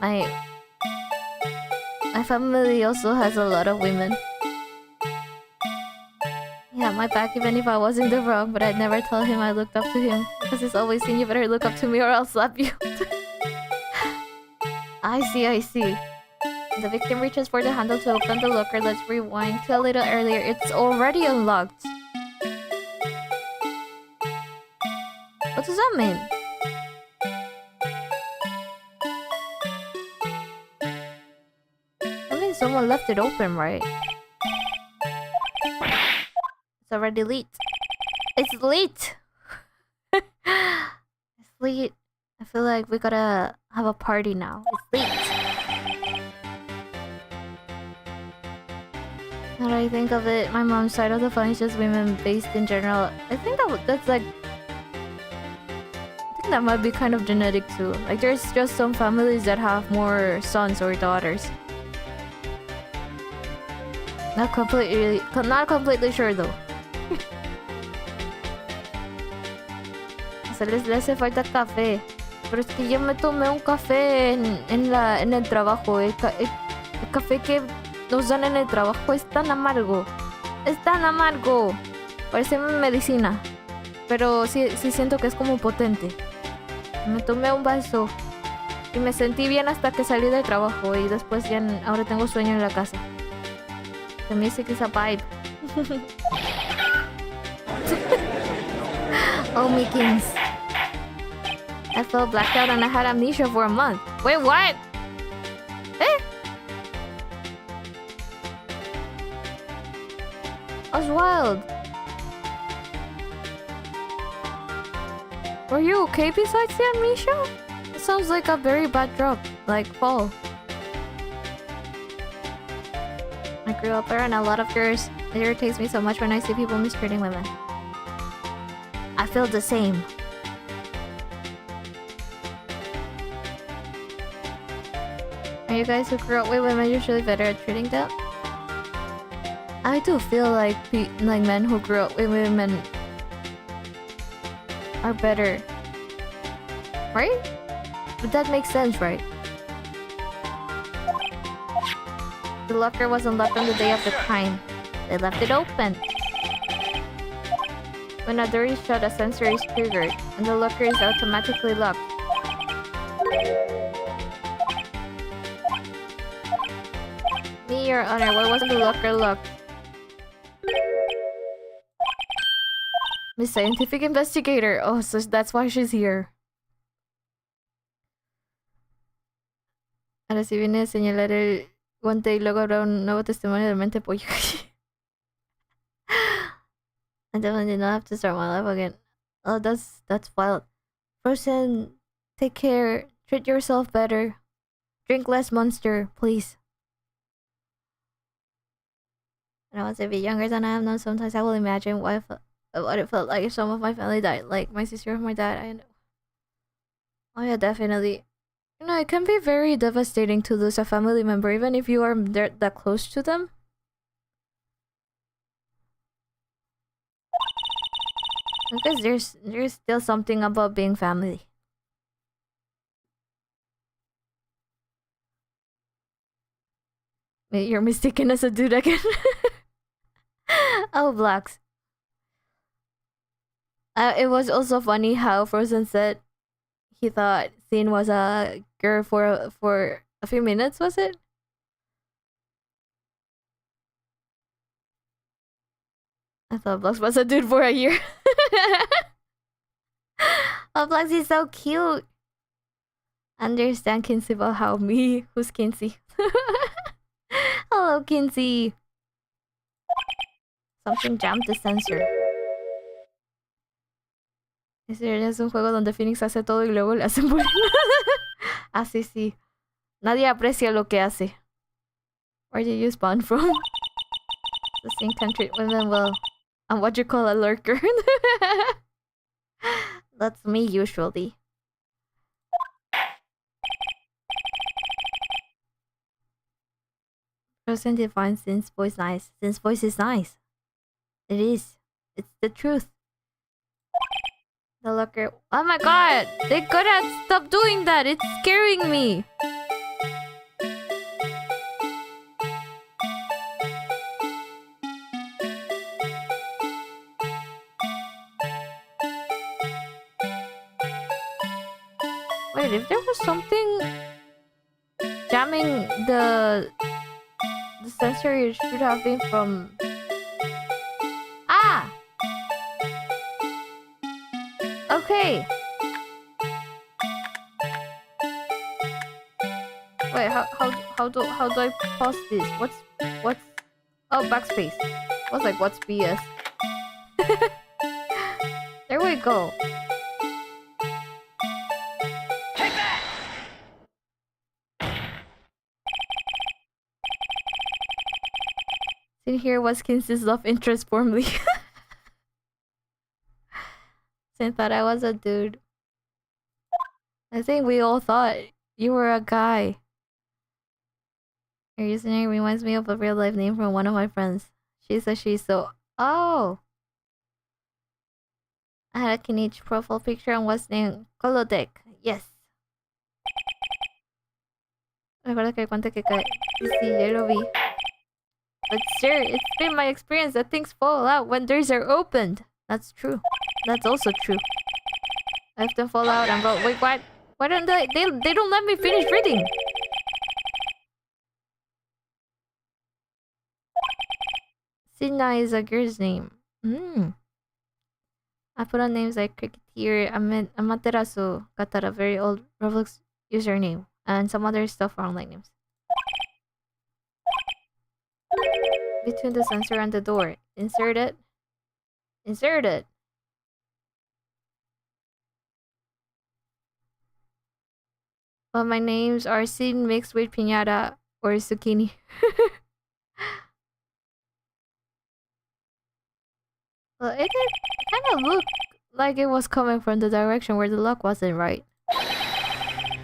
My family also has a lot of women. Yeah, my back even if I was in the wrong, but I'd never tell him I looked up to him. Because he's always saying you better look up to me or I'll slap you. I see. The victim reaches for the handle to open the locker. Let's rewind to a little earlier. It's already unlocked. What does that mean? I mean someone left it open, right? It's already lit. It's lit! It's lit. I feel like we gotta have a party now. It's lit. Now that I think of it, my mom's side of the family is just women based in general. I think that's like... I think that might be kind of genetic too. Like there's just some families that have more sons or daughters. Not completely sure though. Les hace falta café. Pero es que yo me tomé un café en el trabajo. El café que nos dan en el trabajo es tan amargo. Es tan amargo. Parece medicina. Pero sí siento que es como potente. Me tomé un vaso. Y me sentí bien hasta que salí del trabajo. Y después ya ahora tengo sueño en la casa. The music is a vibe. Oh, my kings. I felt blacked out and I had amnesia for a month. Wait, what? Eh? That's wild. Were you okay besides the amnesia? It sounds like a very bad drop, like fall. I grew up around a lot of girls. It irritates me so much when I see people mistreating women. I feel the same. Are you guys who grew up with women usually better at treating them? I do feel like men who grew up with women are better. Right? But that makes sense, right? The locker was unlocked on the day of the crime. They left it open. When a door is shut, a sensor is triggered, and the locker is automatically locked. Me, Your Honor, why wasn't the locker locked? The scientific investigator. Oh, so that's why she's here. Ahora sí viene a señalar el guante y luego habrá un nuevo testimonio de mente pollo. I definitely did not have to start my life again. Oh, that's wild. Frozen, take care. Treat yourself better. Drink less Monster, please. And I was a bit younger than I am now. Sometimes I will imagine what it felt like if some of my family died, like my sister or my dad. I know. Oh yeah, definitely. You know, it can be very devastating to lose a family member, even if you are that close to them. Because there's still something about being family. You're mistaken as a dude again. Oh, blocks. It was also funny how Frozen said he thought Sin was a girl for a few minutes, was it? I thought Blocks was a dude for a year. Oh, Blocks is so cute. Understand Kinsey about how me? Who's Kinsey? Hello, Kinsey. Something jammed the sensor. Es un juego donde Phoenix hace todo y luego le hacen bullying. Ah, sí, sí. Nadie aprecia lo que hace. Where did you spawn from? The same country women well. I'm what you call a lurker. That's me usually. Frozen defines Sin's voice nice. Sin's voice is nice. It is. It's the truth. The lurker. Oh my god! They could have stopped doing that. It's scaring me. Wait, if there was something jamming the sensor, it should have been from... Ah! Okay. Wait, how do I pause this? What's oh, backspace. I was like, what's BS? There we go. Take that! In here was Kinsey's love interest formerly. Sin thought I was a dude. I think we all thought you were a guy. Your username reminds me of a real life name from one of my friends. She's a she, so... Oh! I had a Kenichi profile picture and was named Kolodek. Yes. Recuerda que el guante que cae. Sí, ya lo vi. But sure, it's been my experience that things fall out when doors are opened. That's true. That's also true. I often fall out and roll. Wait, what? Why don't they don't let me finish reading? Sidna is a girl's name. I put on names like Cricketeer, Amaterasu, Katara, very old Roblox username, and some other stuff for online names. Between the sensor and the door. Insert it. Insert it. Well, my names are Sin mixed with piñata or zucchini. Well, it kind of looked like it was coming from the direction where the lock wasn't right.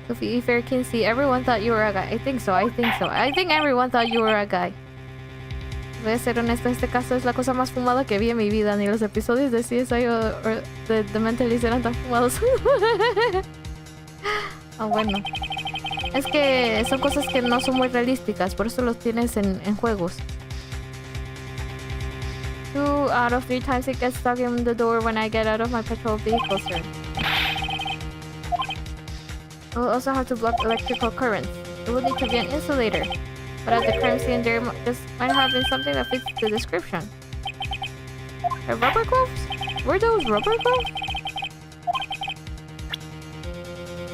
So if you can see, everyone thought you were a guy. I think so. I think everyone thought you were a guy. Voy a ser honesta, este caso es la cosa más fumada que vi en mi vida. Ni los episodios de CSI o de Mentalist eran tan fumados. Ah, bueno. Es que son cosas que no son muy realísticas, por eso los tienes en juegos. 2 out of 3 times it gets stuck in the door when I get out of my patrol vehicle, sir. We'll also have to block electrical currents. It will need to be an insulator. But at the crime scene, just might have been something that fits the description. Rubber gloves? Were those rubber gloves?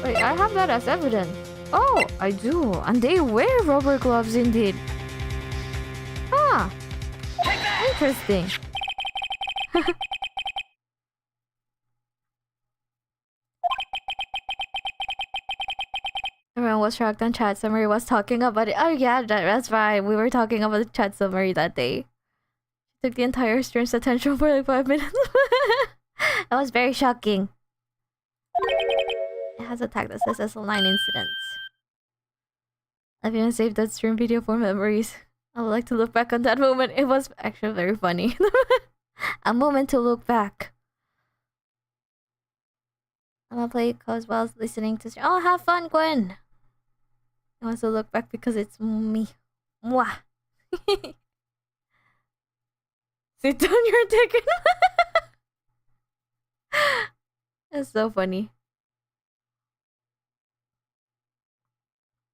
Wait, I have that as evidence. Oh, I do. And they wear rubber gloves indeed. Ah, interesting. Everyone was shocked on chat summary was talking about it. Oh yeah, that's right. We were talking about the chat summary that day. Took the entire stream's attention for like 5 minutes. That was very shocking. It has a tag that says SL9 incidents. I've even saved that stream video for memories. I would like to look back on that moment. It was actually very funny. A moment to look back. I'm gonna play cause while listening to. Oh, have fun, Gwen. I want to look back because it's me. Mwah. Sit down, you're taking. It's so funny.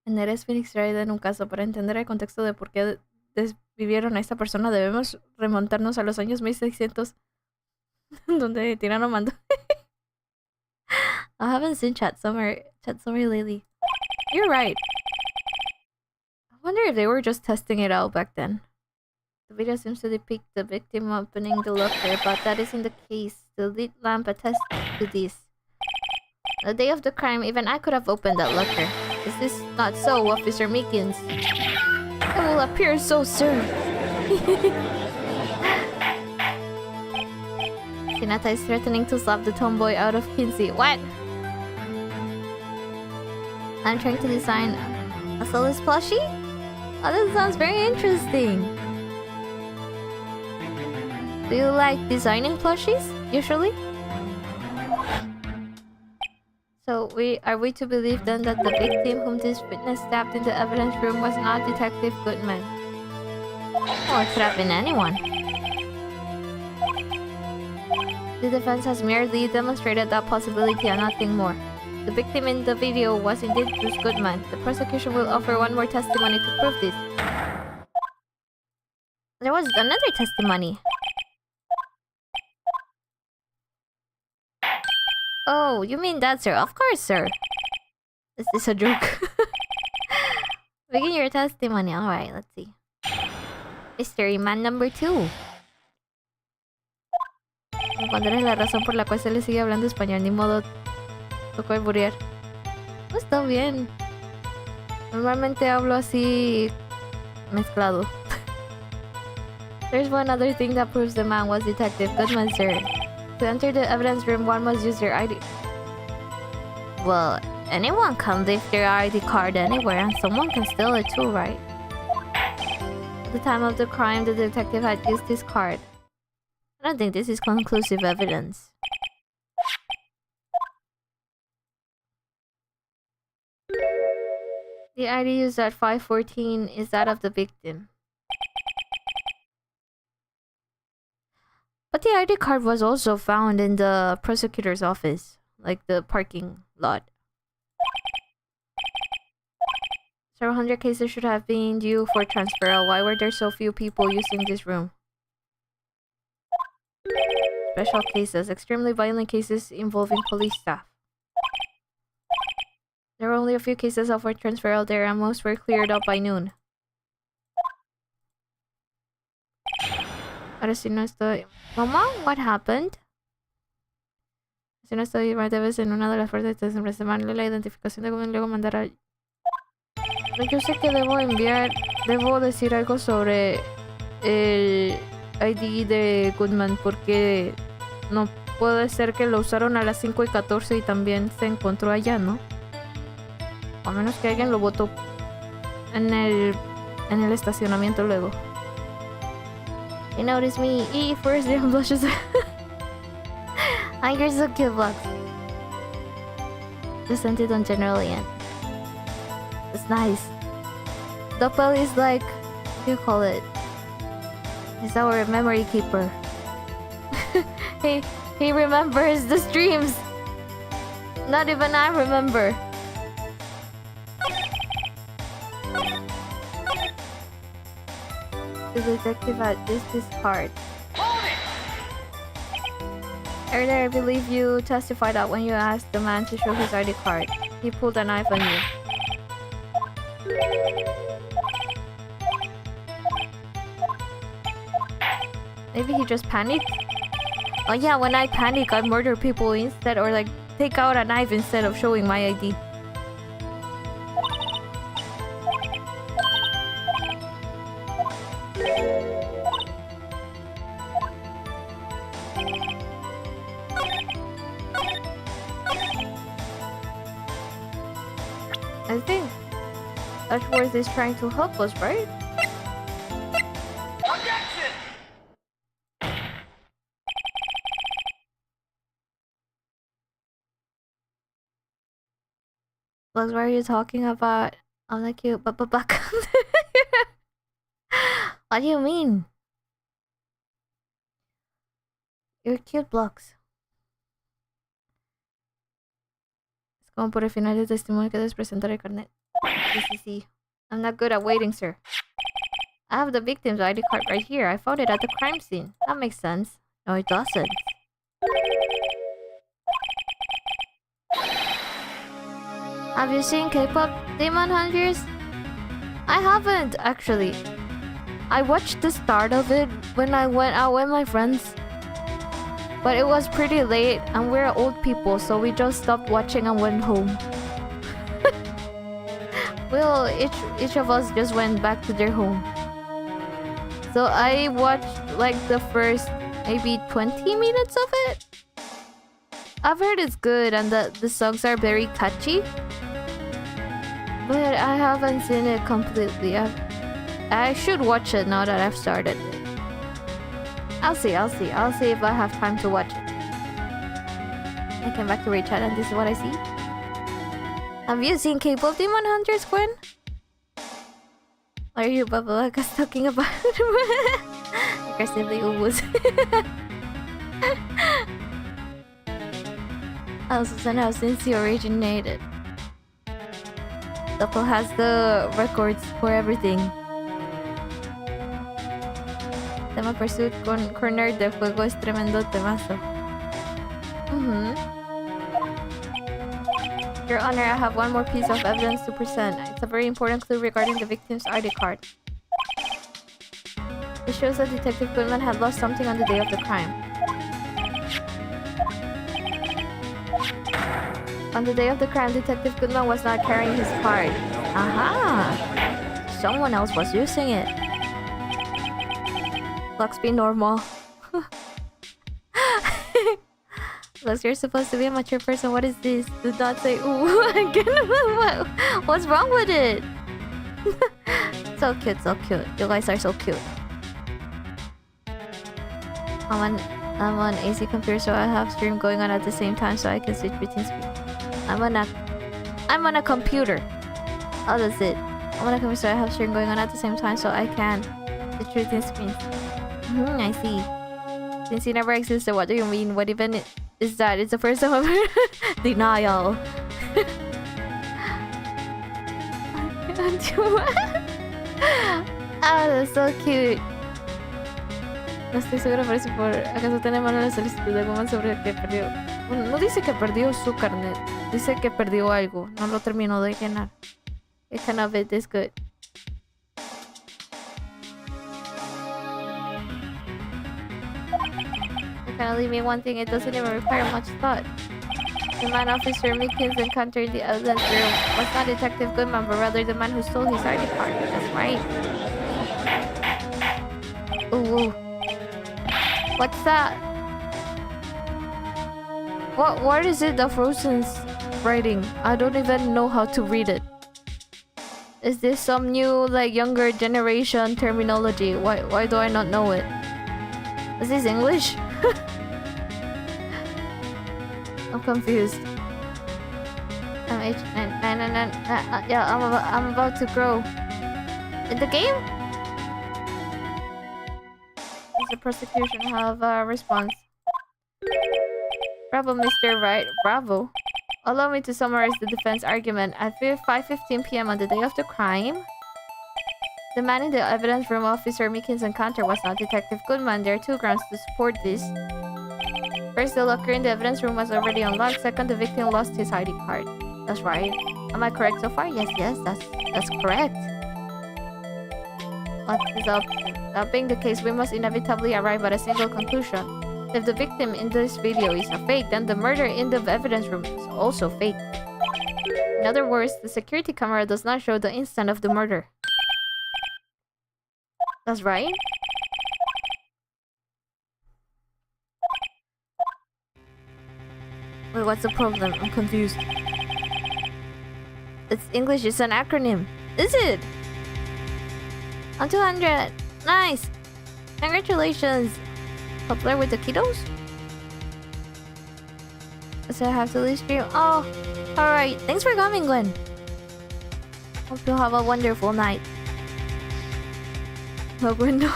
En Eres Phoenix Wright en un caso, para entender el contexto de por qué desvivieron a esta persona, debemos remontarnos a los años 1600, donde Tirano mandó. I haven't seen chat summary lately. You're right. I wonder if they were just testing it out back then. The video seems to depict the victim opening the locker, but that isn't the case. The lit lamp attests to this. The day of the crime, even I could have opened that locker. Is this not so, Officer Meekins? It will appear so, sir. Hinata is threatening to slap the tomboy out of Kinsey. What? I'm trying to design a Solus plushie? Oh, this sounds very interesting. Do you like designing plushies, usually? So are we to believe then that the victim whom this witness stabbed in the evidence room was not Detective Goodman? Or it could have been anyone. The defense has merely demonstrated that possibility and nothing more. The victim in the video was indeed this Goodman. The prosecution will offer one more testimony to prove this. There was another testimony. Oh, you mean that, sir? Of course, sir. Is this a joke? Begin your testimony. Alright, let's see. Mystery Man number 2. Encontraré la razón por la cual se le sigue hablando español. Ni modo, tocó alburear. No está bien. Normalmente hablo así mezclado. There's one other thing that proves the man was Detective Goodman, sir. To enter the evidence room, one must use their ID. Well, anyone can leave their ID card anywhere and someone can steal it too, right? At the time of the crime, the detective had used his card. I don't think this is conclusive evidence. The ID used at 514 is that of the victim. But the ID card was also found in the prosecutor's office, like the parking lot. Several hundred cases should have been due for transfer. Why were there so few people using this room? Special cases, extremely violent cases involving police staff. There were only a few cases of for transfer out there and most were cleared up by noon. Ahora si no estoy... Mama, what happened? Si no estoy mal, debes en una de las partes de llamarle la identificación de Goodman, luego mandar a... Yo sé que debo decir algo sobre el ID de Goodman porque no puede ser que lo usaron a las 5:14 y también se encontró allá, ¿no? A menos que alguien lo votó en el estacionamiento luego. You notice me. First day blushes. Ah, you're so cute, Vlogs. Just sent it on General Ian. It's nice. Doppel is like, what do you call it? He's our memory keeper. He remembers the streams. Not even I remember. The detective had this card. Hold it! Earlier, I believe you testified that when you asked the man to show his ID card, he pulled a knife on you. Maybe he just panicked? Oh yeah, when I panic, I murder people instead, or like take out a knife instead of showing my ID. I think Ashworth is trying to help us, right? Objection! Look, what are you talking about? I'm like you, but what do you mean? You're cute, Blocks. Es como por el final del testimonio que debes presentar el carnet. Sí. I'm not good at waiting, sir. I have the victim's ID card right here. I found it at the crime scene. That makes sense. No, it doesn't. Have you seen K-pop Demon Hunters? I haven't, actually. I watched the start of it when I went out with my friends. But it was pretty late, and we're old people, so we just stopped watching and went home. Well, each of us just went back to their home. So I watched like the first maybe 20 minutes of it. I've heard it's good and that the songs are very catchy. But I haven't seen it completely. I should watch it now that I've started it. I'll see if I have time to watch it. I came back to Wright and this is what I see. Have you seen K-pop Demon Hunters, Gwen? What are you Babalakas talking about? Aggressively almost. Also, somehow since he originated. Doppel has the records for everything. Tema Pursuit con Corner de Fuego es tremendo temazo. Your Honor, I have one more piece of evidence to present. It's a very important clue regarding the victim's ID card. It shows that Detective Goodman had lost something on the day of the crime. On the day of the crime, Detective Goodman was not carrying his card. Aha! Someone else was using it. Lux, be normal. Lux, you're supposed to be a mature person. What is this? Do not say ooh again. What's wrong with it? So cute, so cute. You guys are so cute. I'm on AC computer, so I have stream going on at the same time, so I can switch between screens. I'm on a computer. Oh, that's it. I'm on a computer, so I have stream going on at the same time, so I can switch between screens. I see. Since he never existed, what do you mean? What even is that? It's the first time ever. Denial. Ah, that's so cute. No estoy segura, pero si por acaso tiene mano la solicitud de Woman sobre que perdió. Bueno, no dice que perdió su carnet. Dice que perdió algo. No lo terminó de llenar. It kind of it is good. Kind of leave me one thing, it doesn't even require much thought. The man Officer Meekins encountered the evidence room was not Detective Goodman, but rather the man who stole his ID card. That's right. Ooh. What's that? What is it that Frozen's writing? I don't even know how to read it. Is this some new, like, younger generation terminology? Why do I not know it? Is this English? I'm confused. Yeah, I'm about to grow. In the game? Does the prosecution have a response? Bravo, Mr. Wright. Bravo. Allow me to summarize the defense argument. At 5:15 p.m. on the day of the crime, the man in the evidence room, Officer Meekins' encounter, was not Detective Goodman. There are two grounds to support this. First, the locker in the evidence room was already unlocked. Second, the victim lost his ID card. That's right. Am I correct so far? Yes, that's correct. What is up? That being the case, we must inevitably arrive at a single conclusion. If the victim in this video is a fake, then the murder in the evidence room is also fake. In other words, the security camera does not show the instant of the murder. That's right. Wait, what's the problem? I'm confused. It's English, it's an acronym. Is it? On 200. Nice. Congratulations. Popular with the kiddos? So I have to leave stream. Oh, alright. Thanks for coming, Gwen. Hope you have a wonderful night. No, Gwen, no.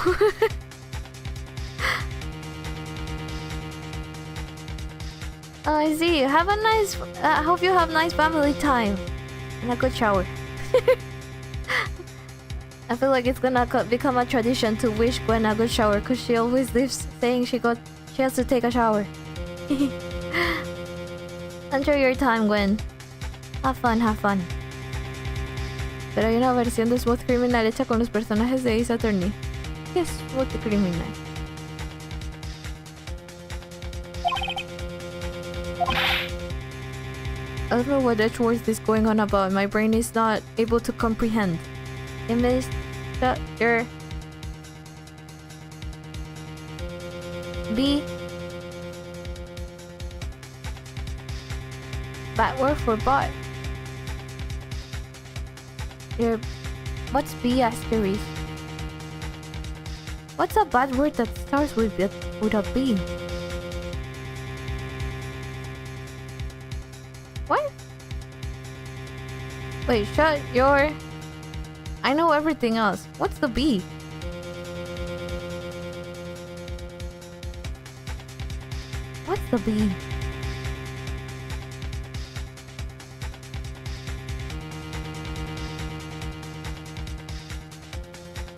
Oh, I see. Have a nice... hope you have nice family time. And a good shower. I feel like it's gonna become a tradition to wish Gwen a good shower, because she always leaves saying she has to take a shower. Enjoy your time, Gwen. Have fun, have fun. Pero hay una versión de Smooth Criminal hecha con los personajes de Ace Attorney. ¿Qué es Smooth Criminal? I don't know what Edge Wars is going on about. My brain is not able to comprehend. Your B. Bad word for bot. Your what's B asterisk? What's a bad word that starts with a B? What? Wait, shut your... I know everything else. What's the B? What's the B?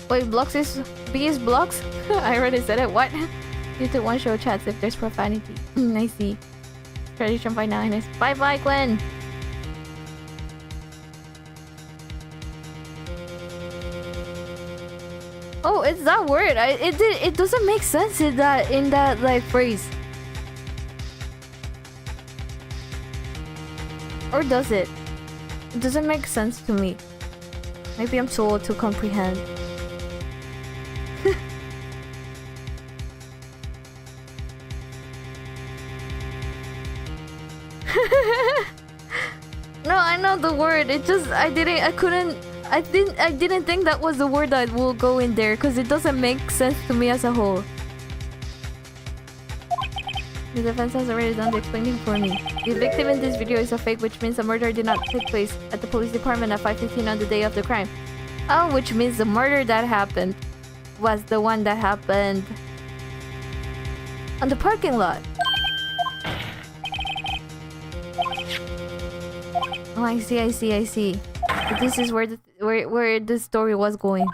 Wait, blocks is... B is blocks? I already said it. What? YouTube won't show chats if there's profanity. I see. Tradition by 9 is... Bye bye, Gwen! Oh, it's that word. It doesn't make sense in that like phrase. Or does it? It doesn't make sense to me. Maybe I'm too old to comprehend. No, I know the word. It just I didn't think that was the word that will go in there because it doesn't make sense to me as a whole. The defense has already done the explaining for me. The victim in this video is a fake, which means the murder did not take place at the police department at 5:15 on the day of the crime. Oh, which means the murder that happened was the one that happened on the parking lot. Oh, I see. This is where the story was going.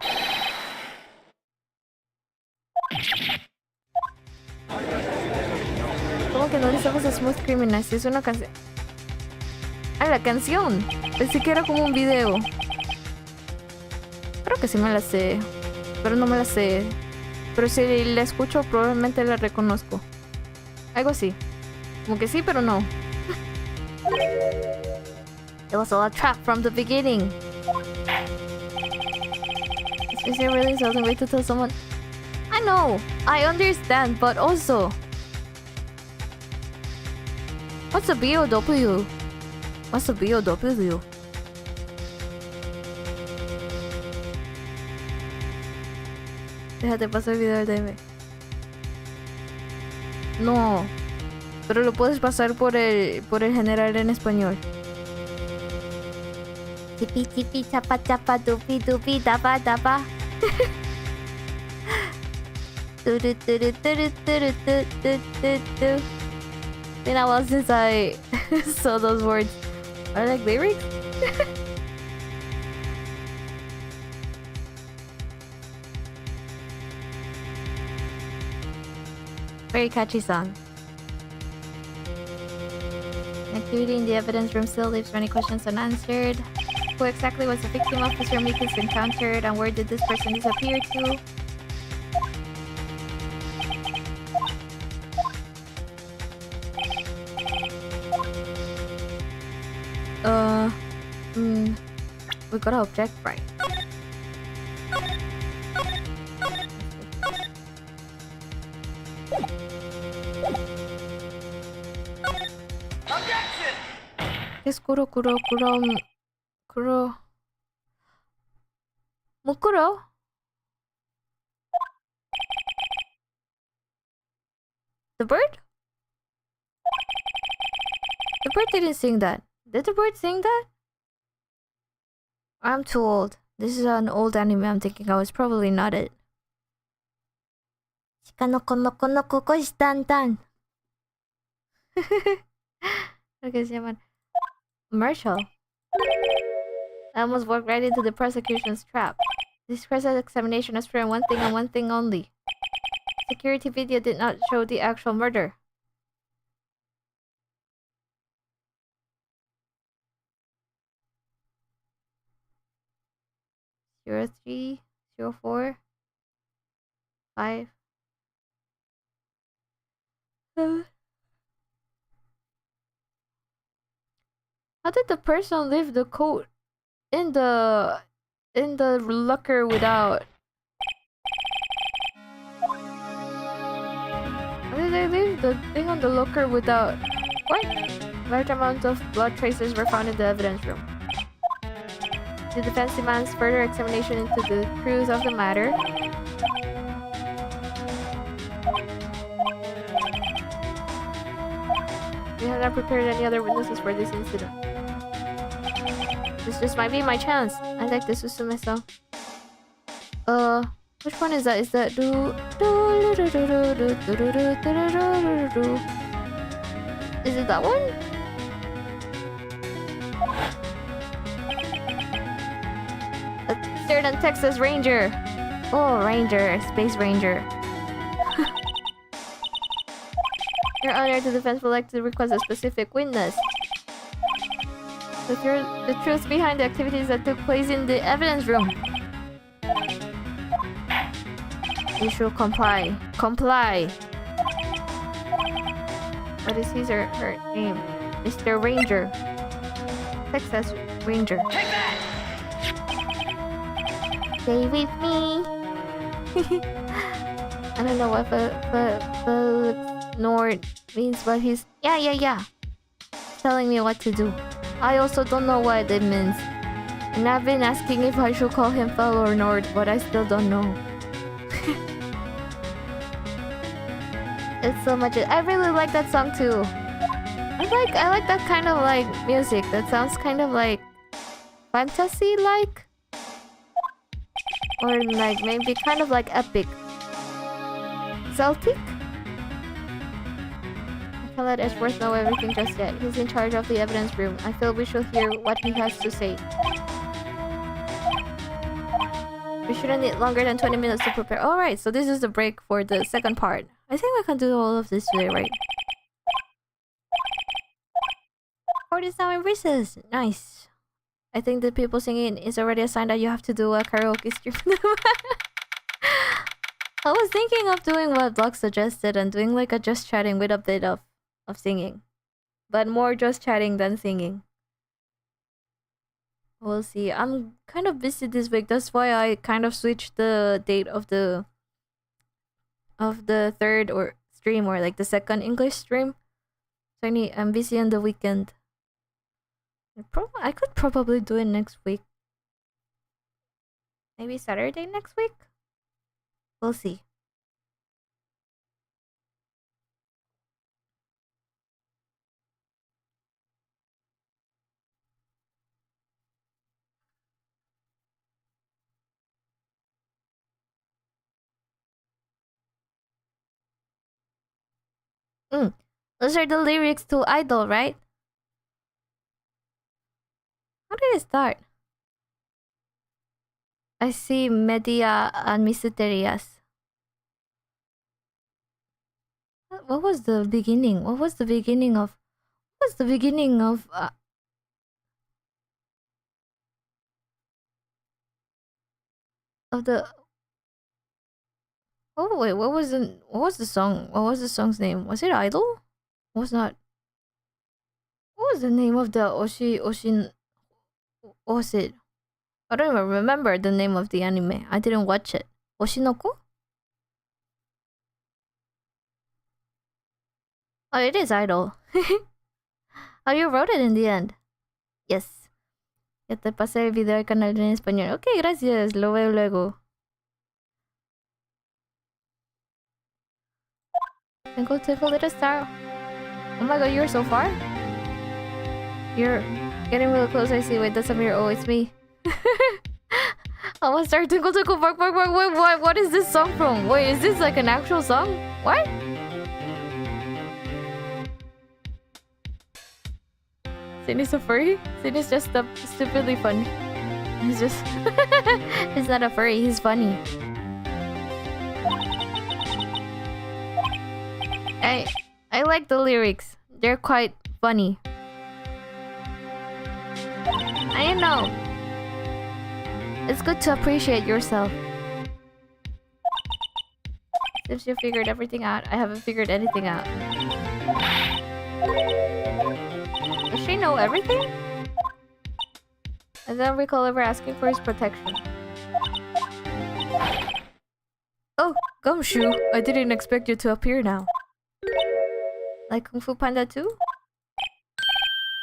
¿Cómo que no le estamos a Smooth Criminal? Si es una canción. Ah, la canción. Pensé que era como un video. Creo que sí me la sé. Pero no me la sé. Pero si la escucho probablemente la reconozco. Algo así. Como que sí, pero no. It was all a trap from the beginning. Is there really something way to tell someone? I know, I understand, but also... What's a BOW? What's a BOW? Déjate pasar el video de DM. No, pero lo puedes pasar por el general en español. Tipi tipi tapa tapa tupi tupi tapa tapa. Been a while since I saw those words. Are like lyrics? Very catchy song. Activity in the evidence room still leaves many questions unanswered. Who exactly was the victim officer Mikis encountered, and where did this person disappear to? We gotta object, right? Objection! Yes, kuro. Mukuro? The bird? The bird didn't sing that. Did the bird sing that? I'm too old. This is an old anime. I'm thinking I was probably not it. Okay, Siaman. Marshall. I almost walked right into the prosecution's trap. This cross-examination has proven one thing and one thing only. Security video did not show the actual murder. 03, 04, 5, 7. How did the person leave the coat in the locker without? How did they leave the thing on the locker without? What? Large amount of blood traces were found in the evidence room. The defense demands further examination into the truth of the matter. We have not prepared any other witnesses for this incident. This just might be my chance. I like the Susume-san. Which one is that? Is that Is it that one? A third and Texas Ranger. Oh, Ranger, Space Ranger. Your Honor, the defense would like to request a specific witness. The truth behind the activities that took place in the evidence room. You should comply. Comply. What is his or her name? Mr. Ranger. Texas Ranger. Take that! Stay with me. I don't know what Nord means, but he's yeah. Telling me what to do. I also don't know what it means. And I've been asking if I should call him Fel or Nord, but I still don't know. It's so much. I really like that song too. I like that kind of like music. That sounds kind of like fantasy like. Or like maybe kind of like epic. Celtic? I can't let Edgeworth know everything just yet. He's in charge of the evidence room. I feel we should hear what he has to say. We shouldn't need longer than 20 minutes to prepare. Alright, so this is the break for the second part. I think we can do all of this today, right? Court is now in recess. Nice. I think the people singing is already a sign that you have to do a karaoke stream. I was thinking of doing what Block suggested and doing like a just chatting with a bit of singing. But more just chatting than singing. We'll see. I'm kind of busy this week. That's why I kind of switched the date of the third or stream or like the second English stream. So I'm busy on the weekend. I could probably do it next week. Maybe Saturday next week? We'll see. Those are the lyrics to Idol, right? How did it start? I see Media and Misterias. What was the beginning? What was the beginning of... was the beginning of the... Oh wait, what was the song? What was the song's name? Was it Idol? Was not. What was the name of the Oshin? What was it? I don't even remember the name of the anime. I didn't watch it. Oshinoko? Oh, it is Idol. Oh, you wrote it in the end. Yes. Ya te pasé el video al canal en español. Ok, gracias. Lo veo luego. Twinkle, twinkle, little star. Oh my god, you're so far? You're getting real close, I see. Wait, that's Amir. Oh, it's me. I'm gonna start Twinkle, twinkle, bark, bark, bark. Wait, what is this song from? Wait, is this like an actual song? What? Cindy's a furry? Cindy's just stupidly funny. He's just... He's not a furry, he's funny. I like the lyrics. They're quite funny. I know. It's good to appreciate yourself. Since you figured everything out, I haven't figured anything out. Does she know everything? I don't recall ever asking for his protection. Oh, Gumshoe! I didn't expect you to appear now. Like Kung Fu Panda 2?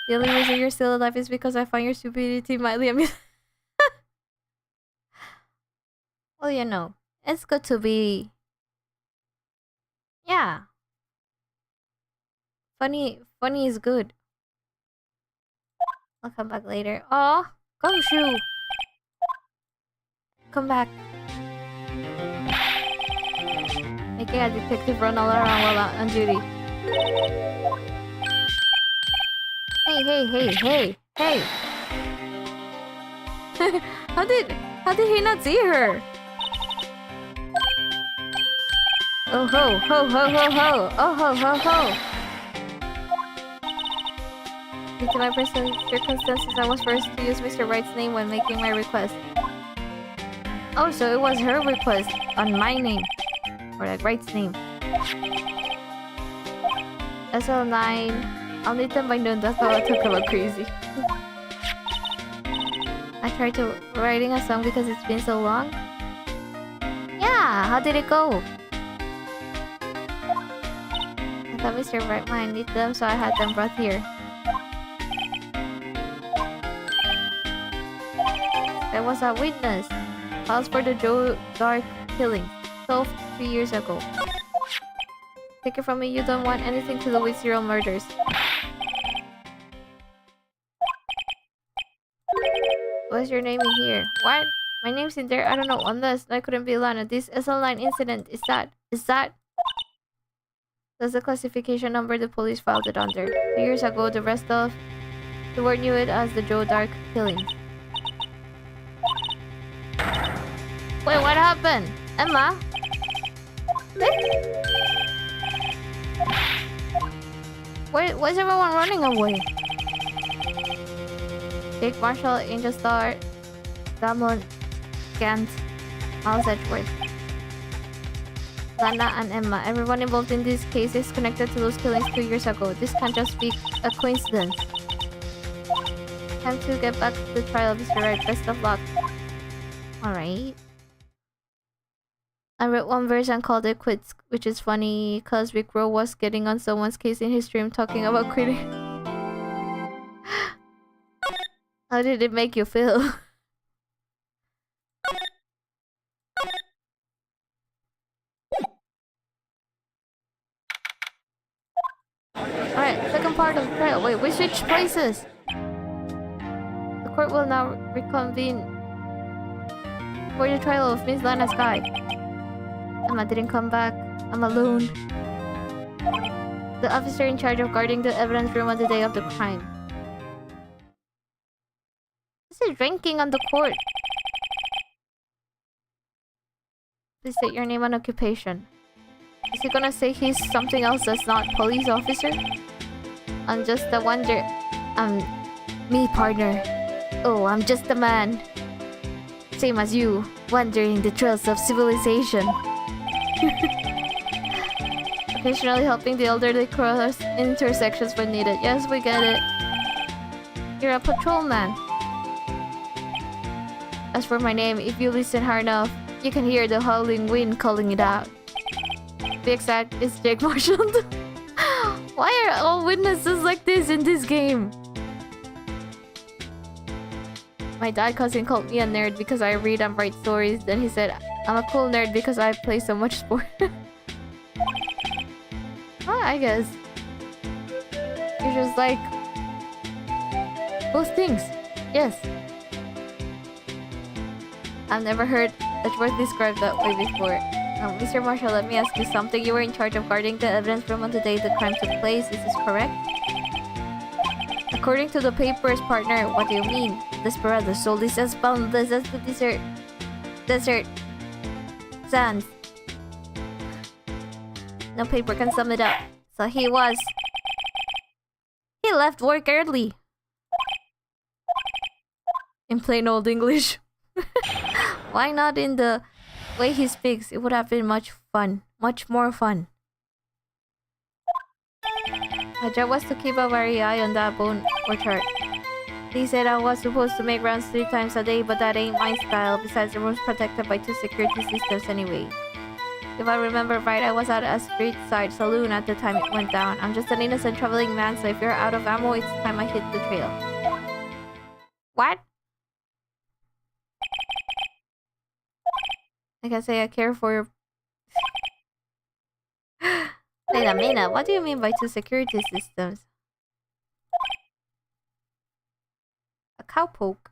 The only reason you're still alive is because I find your stupidity mildly amusing. Well, you know, it's good to be... Yeah. Funny is good. I'll come back later. Aw, Gumshoe! Come back. Making a detective run all around while out on duty. Hey! How did he not see her? Oh ho! Oh ho! Due to my personal circumstances, I was forced to use Mr. Wright's name when making my request. Oh, so it was her request on my name. Or like Wright's name. SL9. I'll need them by noon, that's how I talk about crazy. I tried to writing a song because it's been so long. Yeah, how did it go? I thought Mr. Wright might need them, so I had them brought here. There was a witness. Files for the Joe Dark killing. Solved 3 years ago. Take it from me, you don't want anything to do with serial murders. What's your name in here? What? My name's in there? I don't know. Unless I couldn't be Lana. This SL9 incident, is that? That's the classification number the police filed it under. 2 years ago, the rest of the world knew it as the Joe Dark killing. Wait, what happened? Emma? Why is everyone running away? Jake Marshall, Angel Star, Damon, Gant, Miles Edgeworth, Lana and Emma. Everyone involved in this case is connected to those killings 2 years ago. This can't just be a coincidence. Time to get back to the trial, Mr. Wright. Best of luck. Alright. I wrote one verse and called it quits, which is funny because Rick Rowe was getting on someone's case in his stream talking about quitting. How did it make you feel? Alright, second part of the trial. Wait, we switched places. The court will now reconvene for the trial of Miss Lana Sky. Emma didn't come back. I'm alone. The officer in charge of guarding the evidence room on the day of the crime. This is ranking on the court. Please state your name and occupation. Is he gonna say he's something else that's not police officer? I'm just a wonder. Me, partner. Oh, I'm just a man. Same as you, wandering the trails of civilization. Occasionally helping the elderly cross intersections when needed. Yes, we get it. You're a patrolman. As for my name, if you listen hard enough, you can hear the howling wind calling it out. To be exact, it's Jake Marshall. Why are all witnesses like this in this game? My dad cousin called me a nerd because I read and write stories. Then he said, I'm a cool nerd because I play so much sport. Oh, I guess. You're just like... both things. Yes. I've never heard that word described that way before. Mr. Marshall, let me ask you something. You were in charge of guarding the evidence room on the day the crime took place. Is this correct? According to the papers, partner, what do you mean? Desperado sold his boundless as the desert sands. No paper can sum it up. So he left work early. In plain old English. Why not in the way he speaks? It would have been much more fun. My job was to keep a wary eye on that bone orchard. They said I was supposed to make rounds 3 times a day, but that ain't my style. Besides, the room's protected by 2 security systems anyway. If I remember right, I was at a street-side saloon at the time it went down. I'm just an innocent traveling man, so if you're out of ammo, it's time I hit the trail. What? I can say I care for your... Wait a minute, what do you mean by 2 security systems? A cowpoke?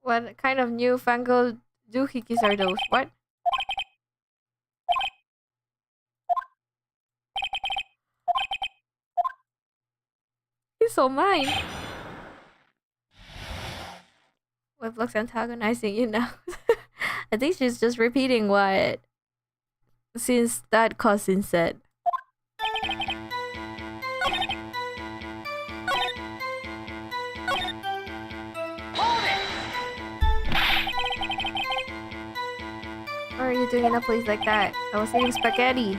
What kind of newfangled doohickeys are those? What? He's so mine. What looks antagonizing you now? I think she's just repeating what since that cousin said. What are you doing in a place like that? I was eating spaghetti.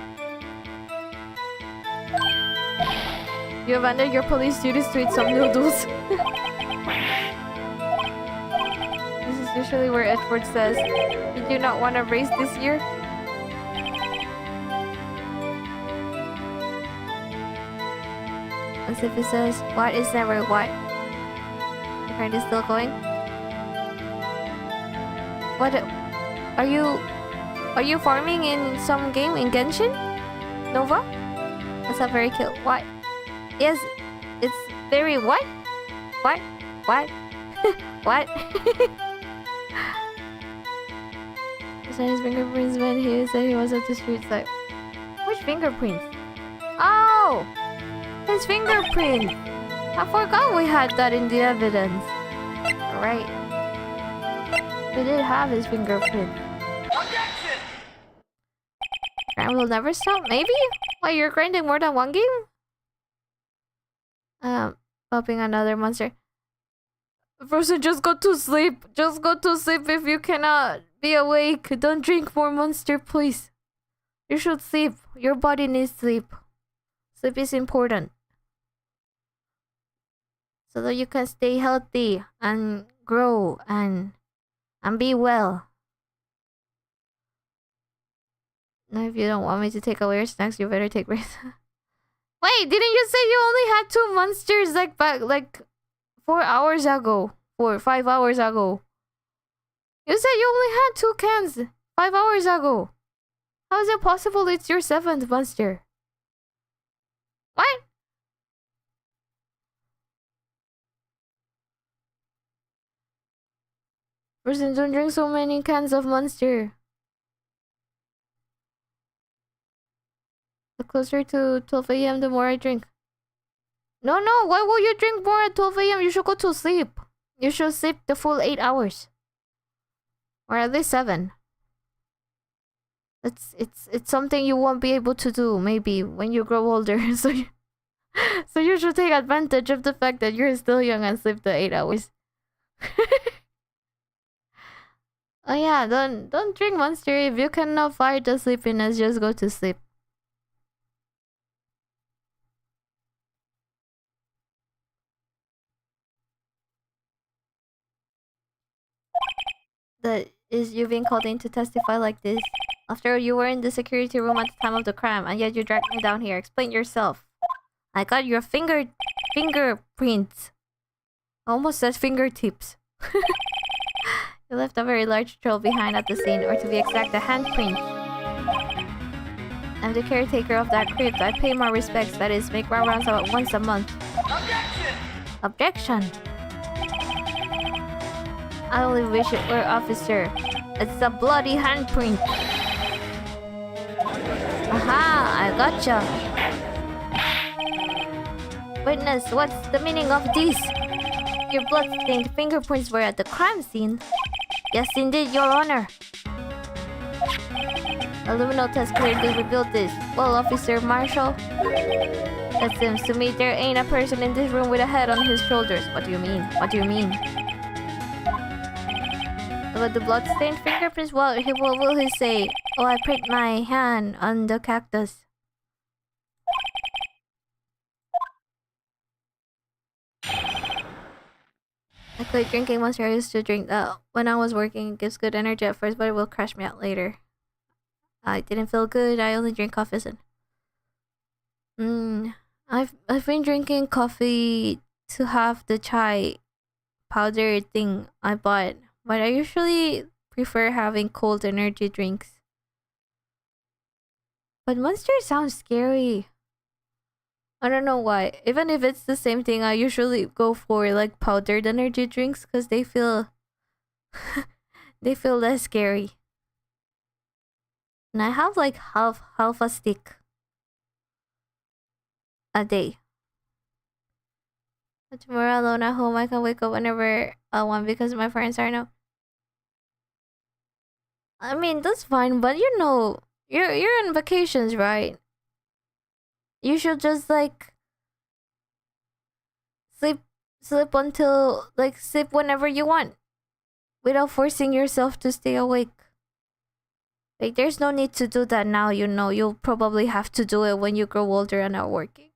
You abandoned your police duties to eat some noodles. This is usually where Edward says, did you not want to race this year? As if it says, what is never what? The grind is still going? What? Are you farming in some game in Genshin? Nova? That's not very cute. What? Yes, it's very what? What? What? What? He said his fingerprints when he said he was at the street side. Which fingerprints? Oh! His fingerprint! I forgot we had that in the evidence. Alright. We did have his fingerprint. Grind will never stop? Maybe? Why, you're grinding more than one game? Popping another monster. Person, just go to sleep. Just go to sleep if you cannot be awake. Don't drink more monster, please. You should sleep. Your body needs sleep. Sleep is important. So that you can stay healthy and grow and be well. Now, if you don't want me to take away your snacks, you better take rest. Wait, didn't you say you only had 2 monsters like 4 hours ago? 5 hours ago. You said you only had 2 cans 5 hours ago. How is it possible it's your 7th monster? What? Person, don't drink so many cans of monster. The closer to 12 a.m., the more I drink. No, why will you drink more at 12 a.m.? You should go to sleep. You should sleep the full 8 hours. Or at least 7. It's something you won't be able to do maybe when you grow older. So you should take advantage of the fact that you're still young and sleep the 8 hours. Oh yeah, don't drink Monster. If you cannot fight the sleepiness, just go to sleep. That is you being called in to testify like this. After you were in the security room at the time of the crime, and yet you dragged me down here. Explain yourself. I got your fingerprints. I almost said fingertips. You left a very large trail behind at the scene, or to be exact, a handprint. I'm the caretaker of that crypt. I pay my respects, that is, make my rounds about once a month. Objection! Objection! I only wish it were officer. It's a bloody handprint. Aha! I gotcha! Witness, what's the meaning of this? Your blood-stained fingerprints were at the crime scene. Yes, indeed, Your Honor. A luminal test clearly revealed this. Well, Officer Marshall, it seems to me there ain't a person in this room with a head on his shoulders. What do you mean? What do you mean? About the blood-stained fingerprints, what will he say? Oh, I pricked my hand on the cactus. I quit drinking Monster. I used to drink that when I was working. It gives good energy at first, but it will crash me out later. I didn't feel good. I only drink coffee. I've been drinking coffee to have the chai powder thing I bought, but I usually prefer having cold energy drinks. But Monster sounds scary. I don't know why. Even if it's the same thing, I usually go for like powdered energy drinks because they feel they feel less scary. And I have like half a stick a day. But tomorrow alone at home, I can wake up whenever I want because my parents are no. I mean that's fine, but you know, you're on vacations, right? You should just like sleep until like sleep whenever you want without forcing yourself to stay awake. Like there's no need to do that now, you know. You'll probably have to do it when you grow older and are working.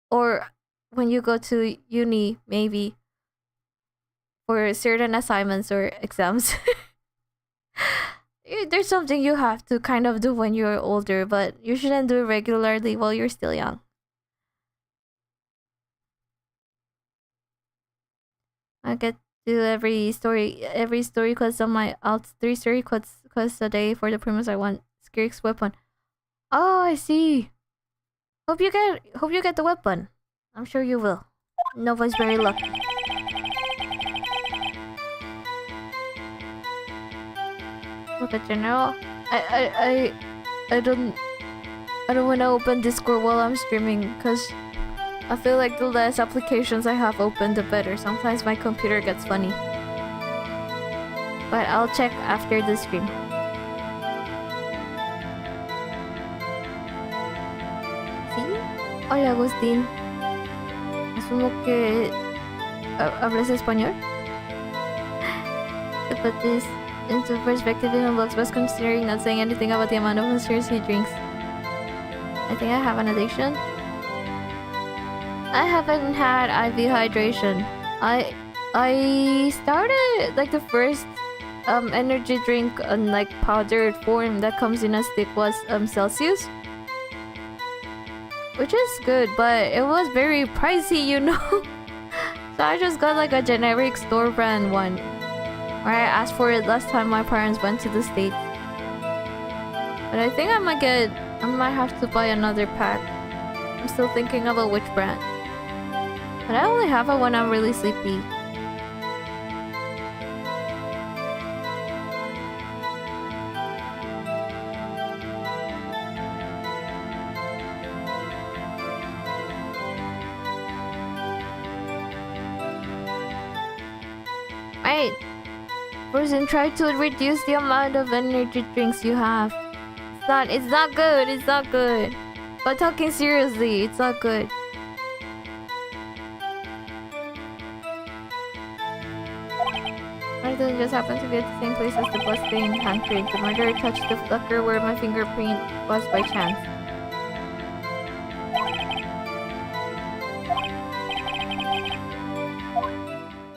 Or when you go to uni, maybe. For certain assignments or exams. There's something you have to kind of do when you're older, but you shouldn't do it regularly while you're still young. I get to every story quest on my alt 3 story quests a day for the premise I want. Skirk's weapon. Oh, I see. Hope you get the weapon. I'm sure you will. Nova's very lucky. Look at General. I don't want to open Discord while I'm streaming because I feel like the less applications I have open, the better. Sometimes my computer gets funny. But I'll check after the stream. ¿Sí? Hola, Agustín. Asumo que hablas español. To put this into perspective, even Lux was considering not saying anything about the amount of monsters he drinks. I think I have an addiction. I haven't had IV hydration. I started like the first energy drink on like powdered form that comes in a stick was Celsius, which is good, but it was very pricey, you know. So I just got like a generic store brand one. Or I asked for it last time my parents went to the States. But I think I might have to buy another pack. I'm still thinking about which brand. But I only have it when I'm really sleepy. Right. Person, try to reduce the amount of energy drinks you have. It's not good. It's not good. But talking seriously, it's not good. I didn't just happen to be at the same place as the bloodstained handprint. The murderer touched the locker where my fingerprint was by chance.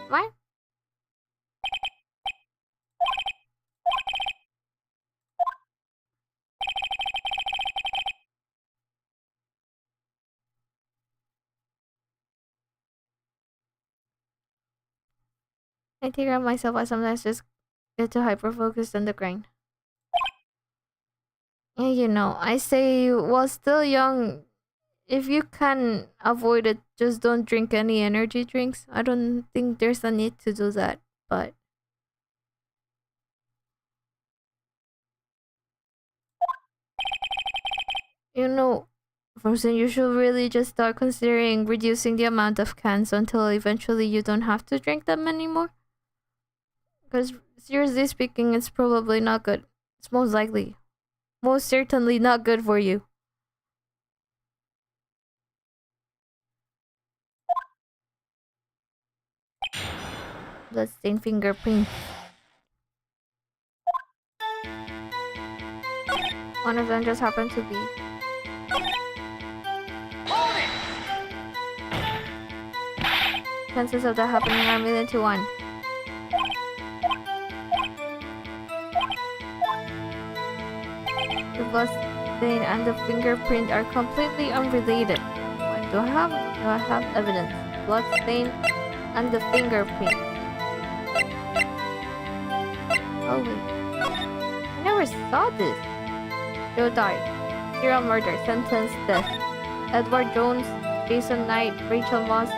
What? I take care of myself. I sometimes just get too hyper focused on the grind. Yeah, you know, I say while still young, if you can avoid it, just don't drink any energy drinks. I don't think there's a need to do that, but you know, Frozen, you should really just start considering reducing the amount of cans until eventually you don't have to drink them anymore. Because seriously speaking, it's probably not good. It's most certainly not good for you. Bloodstained fingerprint. One of them just happened to be. Chances of that happening are 1,000,000 to 1. The bloodstain and the fingerprint are completely unrelated. What do I have? Do I have evidence? Bloodstain and the fingerprint. Oh wait. I never saw this. Joe died. Serial murder. Sentence death. Edward Jones, Jason Knight, Rachel Moss,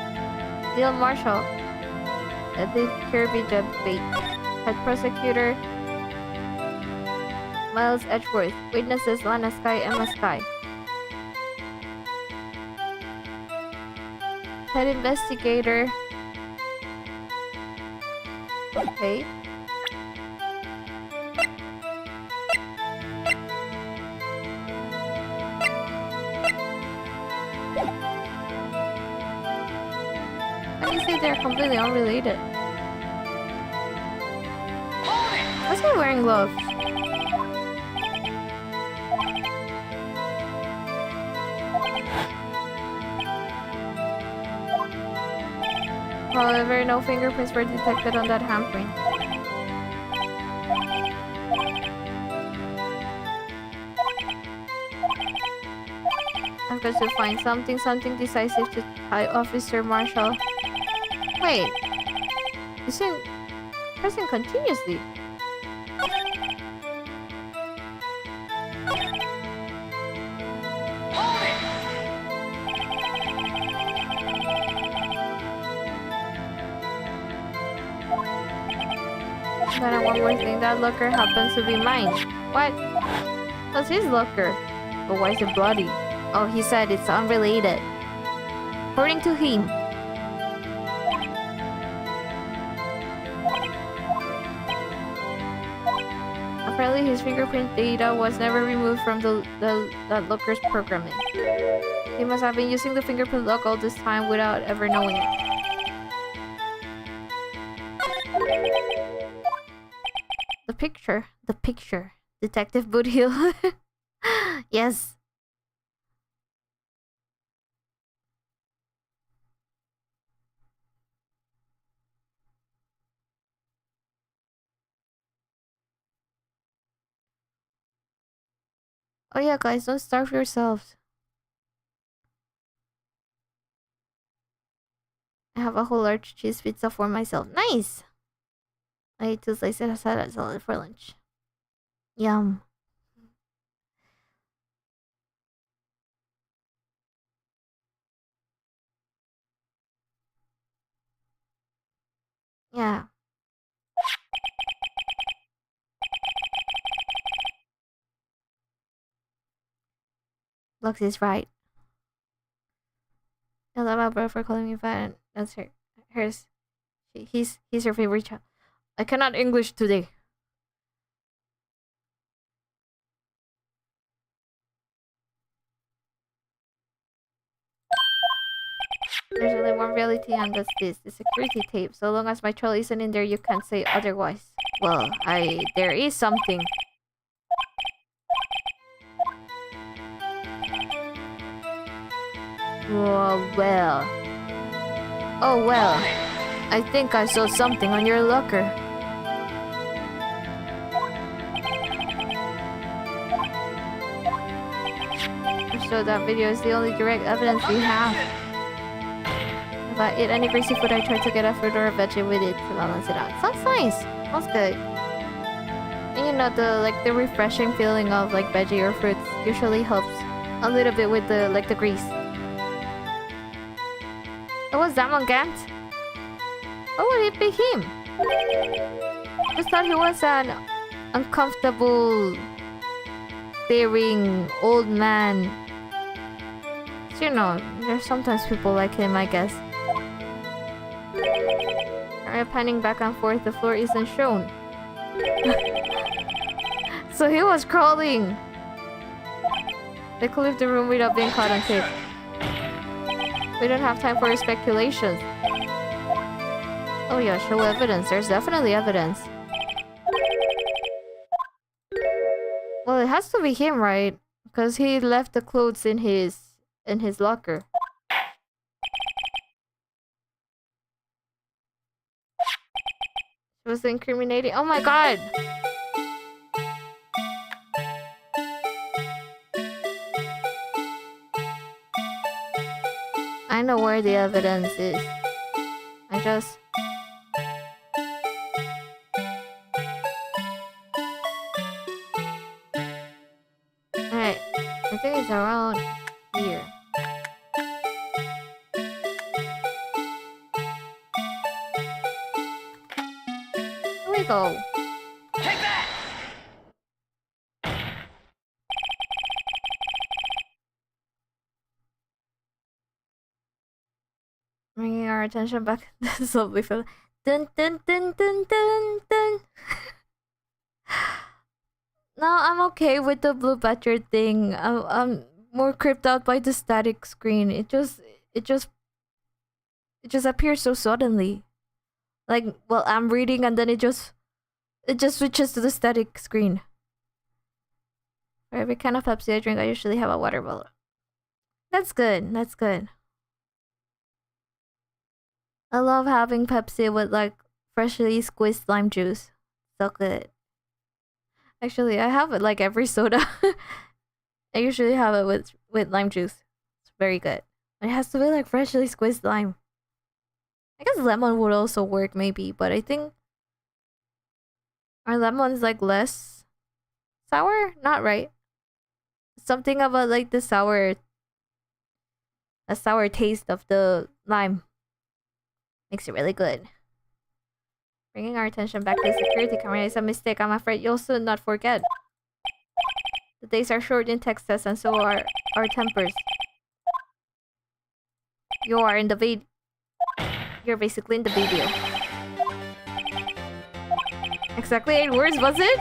Neil Marshall, Edith Kirby Jeb Bates. Head prosecutor Miles Edgeworth. Witnesses Lana Sky, Emma Sky. Head investigator. Okay. Let me say they're completely unrelated. Why is he wearing gloves? However, no fingerprints were detected on that handprint. I've got to find something decisive to tie Officer Marshall. Wait, you see, pressing continuously. Then one more thing, that locker happens to be mine. What? What's his locker? But why is it bloody? Oh, he said it's unrelated. According to him. Apparently his fingerprint data was never removed from that locker's programming. He must have been using the fingerprint lock all this time without ever knowing it. The picture. Detective Boothill. Yes. Oh yeah, guys, don't starve yourselves. I have a whole large cheese pizza for myself. Nice! I ate 2 slices of salad for lunch. Yum. Yeah. Lux is right. I love my brother for calling me fat, and that's hers. He's her favorite child. I cannot English today. There's only one reality, and that's this: the security tape. So long as my troll isn't in there, you can't say otherwise. Well, there is something. Oh, well. Oh, well. I think I saw something on your locker. So that video is the only direct evidence we have. If I eat any greasy food, I try to get a fruit or a veggie with it to balance it out. Sounds nice. Sounds good. And you know, the refreshing feeling of like veggie or fruits usually helps a little bit with the grease. It was Zamongant? Or would it be him? I just thought he was an uncomfortable, staring old man. You know, there's sometimes people like him, I guess. Alright, panning back and forth, the floor isn't shown. So he was crawling. They could leave the room without being caught on tape. We don't have time for speculations. Oh yeah, show evidence. There's definitely evidence. Well, it has to be him, right? Because he left the clothes in his locker. It was incriminating. Oh my god! I know where the evidence is. I just... Alright. I think it's around here. Here we go. Take that! Bringing our attention back to this lovely film. Dun dun dun dun dun dun. No, I'm okay with the blue badger thing. I'm more creeped out by the static screen. It just appears so suddenly. Like, well, I'm reading and then it just switches to the static screen. For every kind of Pepsi I drink, I usually have a water bottle. That's good. That's good. I love having Pepsi with like freshly squeezed lime juice. So good. Actually, I have it like every soda. I usually have it with lime juice. It's very good. It has to be like freshly squeezed lime. I guess lemon would also work maybe, but I think our lemon's like less sour? Not right. Something about like the sour taste of the lime makes it really good. Bringing our attention back to the security camera is a mistake. I'm afraid you'll soon not forget. The days are short in Texas and so are our tempers. You are in the video. You're basically in the video. Exactly 8 words, was it?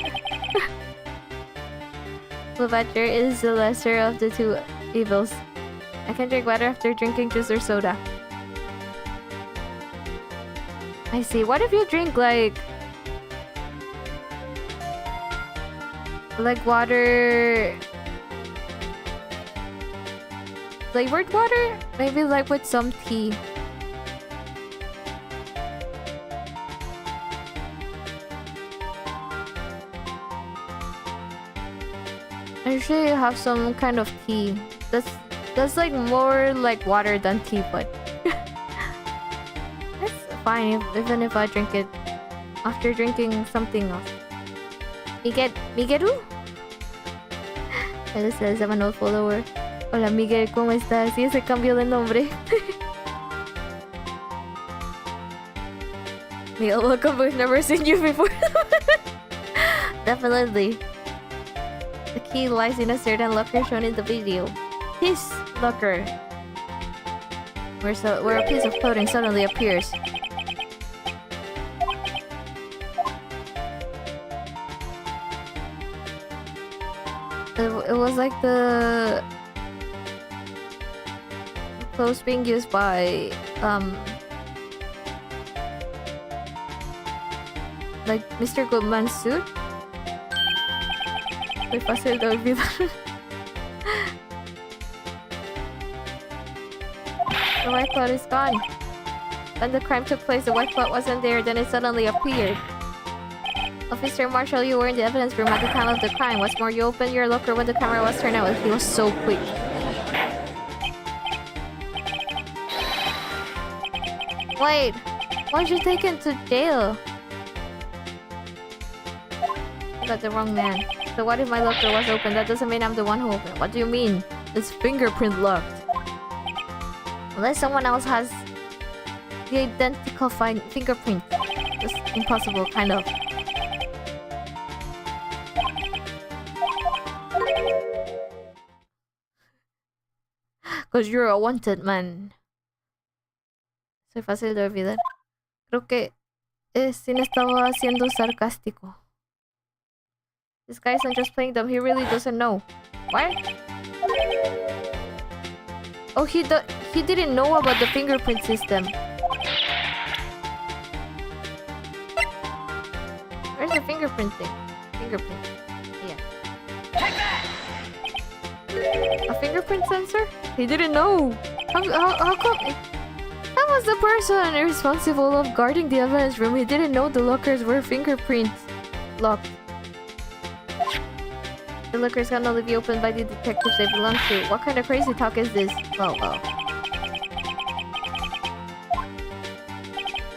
Blue Badger is the lesser of the two evils. I can drink water after drinking juice or soda. I see. What if you drink like water, flavored water? Maybe like with some tea. I usually have some kind of tea. That's like more like water than tea, but that's fine even if I drink it after drinking something else. Miguelu? Él says I'm an old follower. Hola Miguel, ¿cómo estás? Y ese cambio de nombre. Miguel, welcome. We've never seen you before. Definitely. The key lies in a certain locker shown in the video. His locker. Where a piece of clothing suddenly appears. It was like the clothes being used by like Mr. Goodman's suit. Muy fácil de olvidar. The white cloud is gone. When the crime took place, the white cloud wasn't there, then it suddenly appeared. Officer Marshall, you were in the evidence room at the time of the crime. What's more, you opened your locker when the camera was turned on. He was so quick. Wait, why'd you take him to jail? I got the wrong man. So what if my locker was open? That doesn't mean I'm the one who opened. What do you mean? It's fingerprint locked. Unless someone else has the identical fingerprint. It's impossible, kind of. Because you're a wanted man. Soy fácil de olvidar. Creo que Sin estaba siendo sarcástico. This guy isn't just playing dumb, he really doesn't know. What? Oh, he didn't know about the fingerprint system. Where's the fingerprint thing? Fingerprint. Yeah. A fingerprint sensor? He didn't know. How come? How was the person responsible of guarding the evidence room? He didn't know the lockers were fingerprint locked. The lockers can only be opened by the detectives they belong to. What kind of crazy talk is this? Well.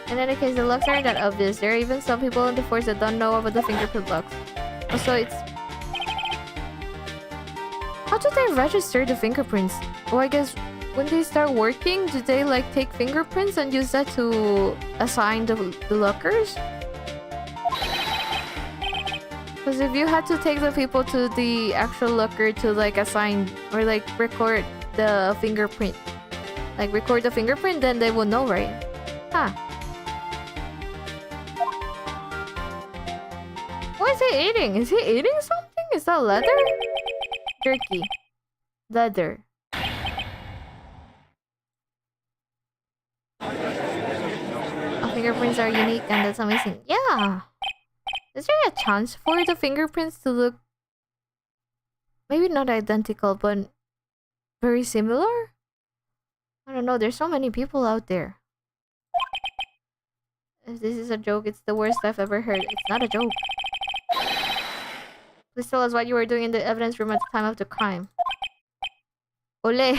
In any case, the locks aren't that obvious. There are even some people in the force that don't know about the fingerprint locks. Also, it's... How do they register the fingerprints? Oh, I guess when they start working, do they like take fingerprints and use that to assign the lockers? Because if you had to take the people to the actual locker to like assign or like record the fingerprint, then they will know, right? Huh. What is he eating? Is he eating something? Is that leather? Jerky. Leather. Fingerprints are unique and that's amazing. Yeah. Is there a chance for the fingerprints to look maybe not identical but very similar? I don't know, there's so many people out there. If this is a joke, it's the worst I've ever heard. It's not a joke. Please tell us what you were doing in the evidence room at the time of the crime. Ole.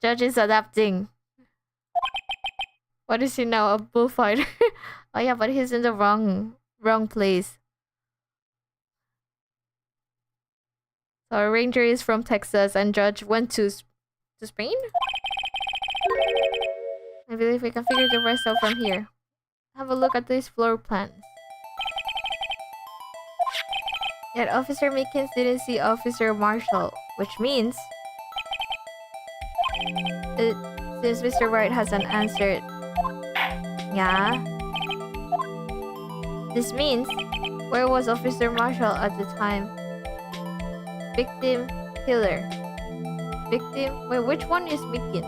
Judge is adapting. What is he now? A bullfighter? Oh yeah, but he's in the wrong place. So our ranger is from Texas and Judge went to Spain? I believe we can figure the rest out from here. Have a look at these floor plans. Yet Officer Mickens didn't see Officer Marshall, which means... since Mr. Wright hasn't answered... Yeah? This means... Where was Officer Marshall at the time? Victim, killer. Victim... Wait, which one is Mickens?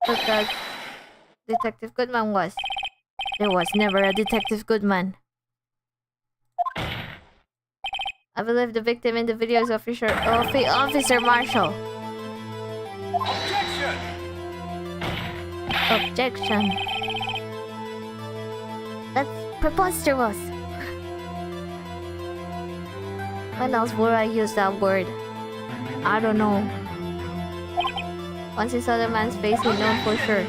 Because Detective Goodman was. There was never a Detective Goodman. I believe the victim in the video is Officer Marshall. Objection! Objection. That's preposterous. When else would I use that word? I don't know. Once he saw the man's face, he knew for sure.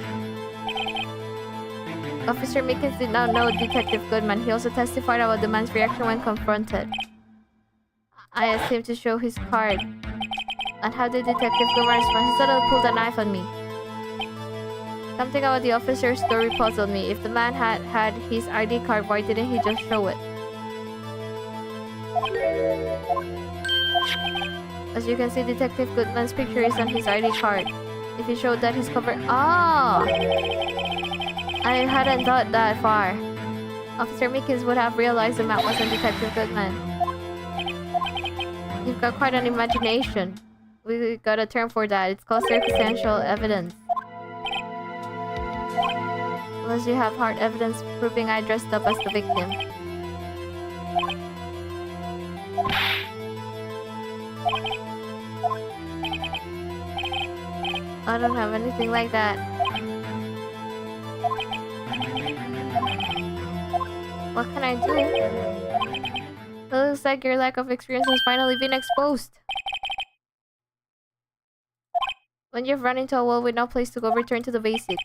Officer Mickens did not know Detective Goodman. He also testified about the man's reaction when confronted. I asked him to show his card. And how did Detective Goodman respond? He suddenly pulled a knife on me. Something about the officer's story puzzled me. If the man had his ID card, why didn't he just show it? As you can see, Detective Goodman's picture is on his ID card. If he showed that, he's covered... Ah! I hadn't thought that far. Officer Mickens would have realized the map wasn't Detective Goodman. You've got quite an imagination. We got a term for that. It's called circumstantial evidence. Unless you have hard evidence proving I dressed up as the victim. I don't have anything like that. What can I do? It looks like your lack of experience has finally been exposed. When you've run into a wall with no place to go, return to the basics.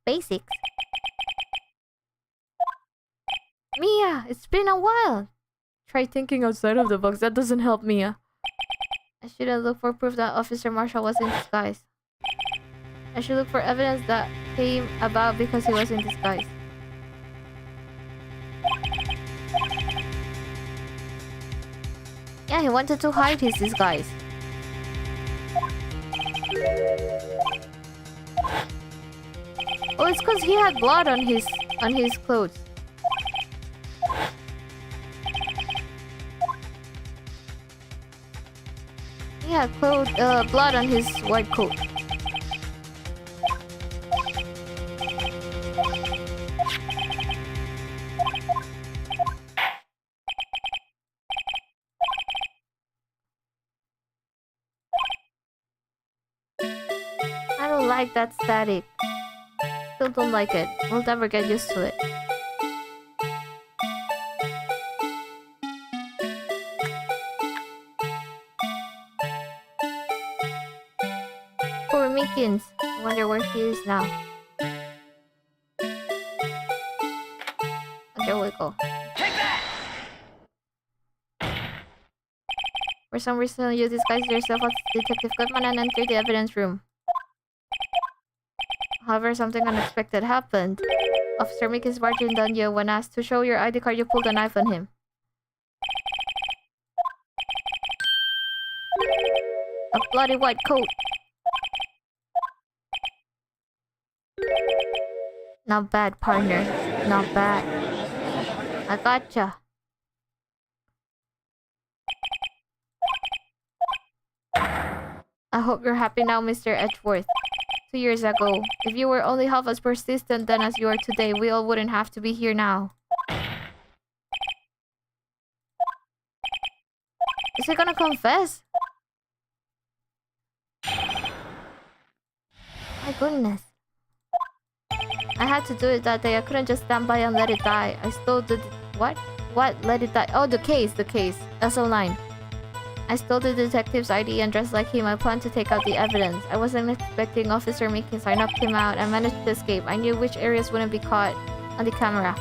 Basics? Mia, it's been a while. Try thinking outside of the box. That doesn't help, Mia. I shouldn't look for proof that Officer Marshall was in disguise. I should look for evidence that came about because he was in disguise. Yeah, he wanted to hide his disguise. Oh, it's because he had blood on his clothes. He had blood on his white coat. I don't like that static. Still don't like it. We'll never get used to it. Poor Mickens. I wonder where he is now. There we go. Take that! For some reason, you disguised yourself as Detective Goodman and entered the evidence room. However, something unexpected happened. Officer Mickens barged on you. When asked to show your ID card, you pulled a knife on him. A bloody white coat. Not bad, partner. Not bad. I gotcha. I hope you're happy now, Mr. Edgeworth. 2 years ago, if you were only half as persistent then as you are today, we all wouldn't have to be here now. Is he gonna confess? My goodness. I had to do it that day. I couldn't just stand by and let it die. I stole the... What? What? Let it die? Oh, the case. SO9. I stole the detective's ID and dressed like him. I planned to take out the evidence. I wasn't expecting Officer Mickens. I knocked him out and managed to escape. I knew which areas wouldn't be caught on the camera.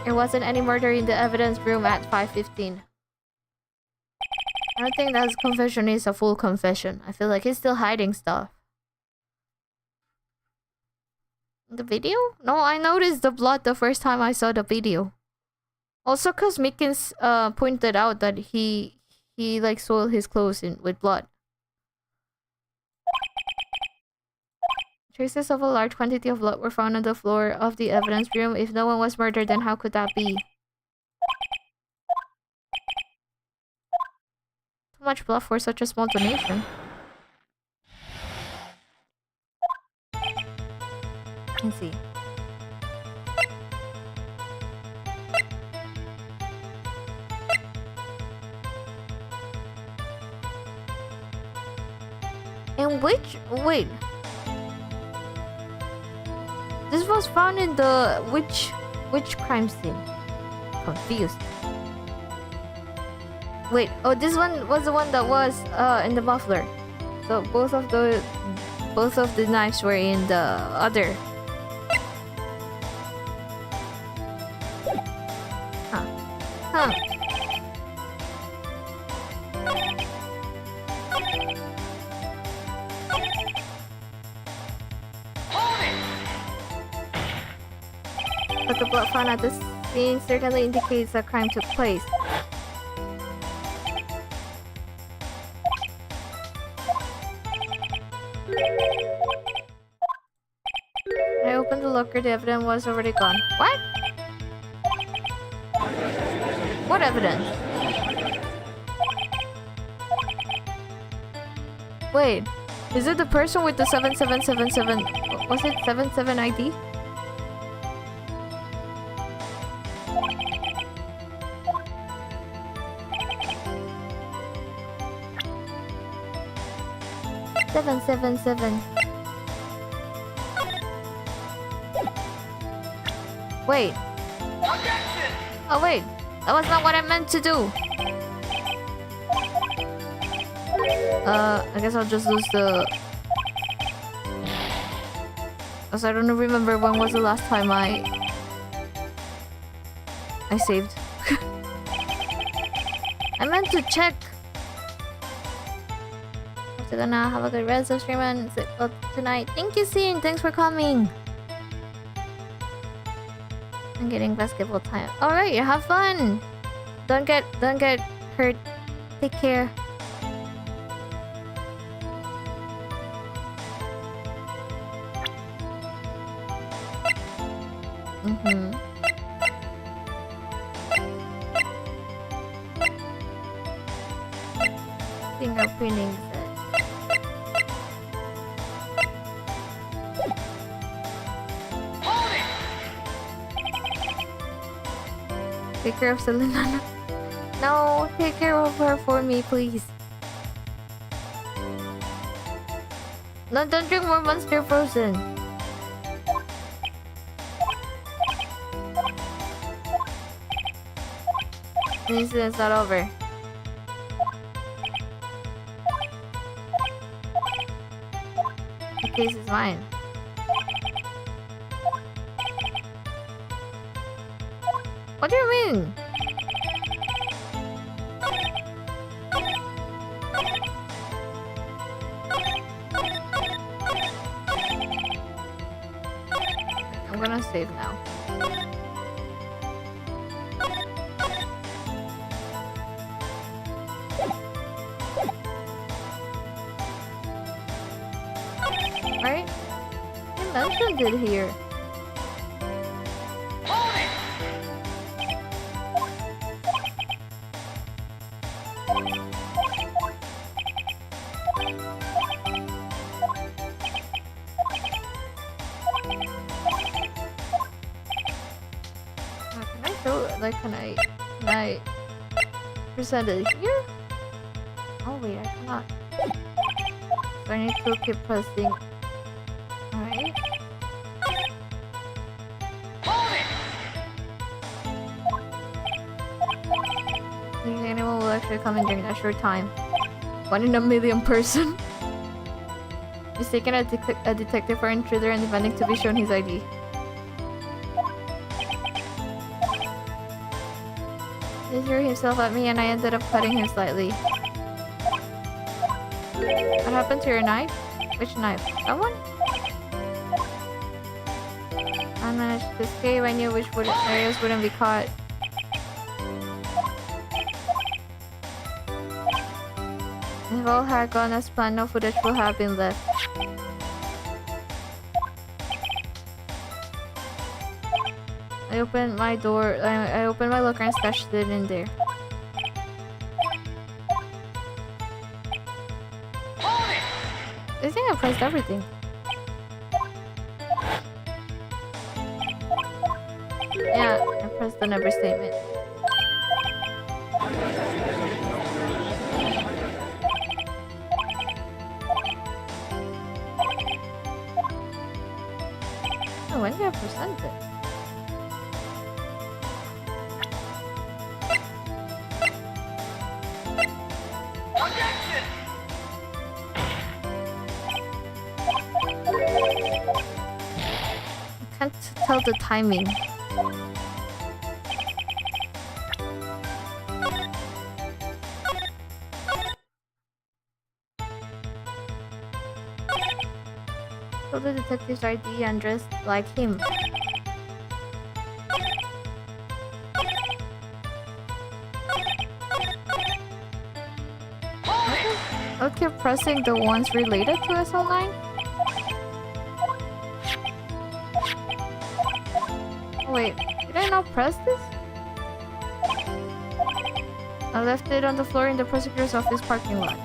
There wasn't any murder in the evidence room at 5:15. I don't think that his confession is a full confession. I feel like he's still hiding stuff. The video? No, I noticed the blood the first time I saw the video. Also, cause Mickens pointed out that he like soiled his clothes with blood. Traces of a large quantity of blood were found on the floor of the evidence room. If no one was murdered, then how could that be? Too much blood for such a small donation. Let's see. And wait. This was found in the which crime scene? Confused. Wait, oh, this one was the one that was in the muffler. So both of the knives were in the other. Huh. But the blood found at the scene certainly indicates a crime took place. locker, the evidence was already gone. What? What evidence? Wait, is it the person with the 7777? Was it 77 ID? "777." Wait. Oh wait, that was not what I meant to do. I guess I'll just lose the... Because I don't remember when was the last time I saved. I meant to check. So gonna have a good rest of stream and sit up tonight. Thank you, Scene. Thanks for coming. I'm getting basketball time. Alright, you have fun. Don't get hurt. Take care. Fingerprinting set. Take care of Selena. No, take care of her for me, please. No, don't drink more Monster Frozen. The incident's not over. The case is mine. What do you mean? I'm gonna save now. Right? I mentioned it here. Can I present it here? Oh wait, I cannot. So I need to keep pressing. Alright. The animal will actually come in during that short time. 1 in a million person. Mistaken a detective for intruder and demanding to be shown his ID. He threw himself at me and I ended up cutting him slightly. What happened to your knife? Which knife? That one? I managed to escape. I knew which areas wouldn't be caught. If all had gone as planned, no footage will have been left. I opened my door. I opened my locker and stashed it in there. I think I pressed everything. Yeah, I pressed the number statement. Oh, when did I present it? I can't tell the timing. So the detective's ID and dressed like him. I'll keep pressing the ones related to SL9. Wait, did I not press this? I left it on the floor in the prosecutor's office parking lot.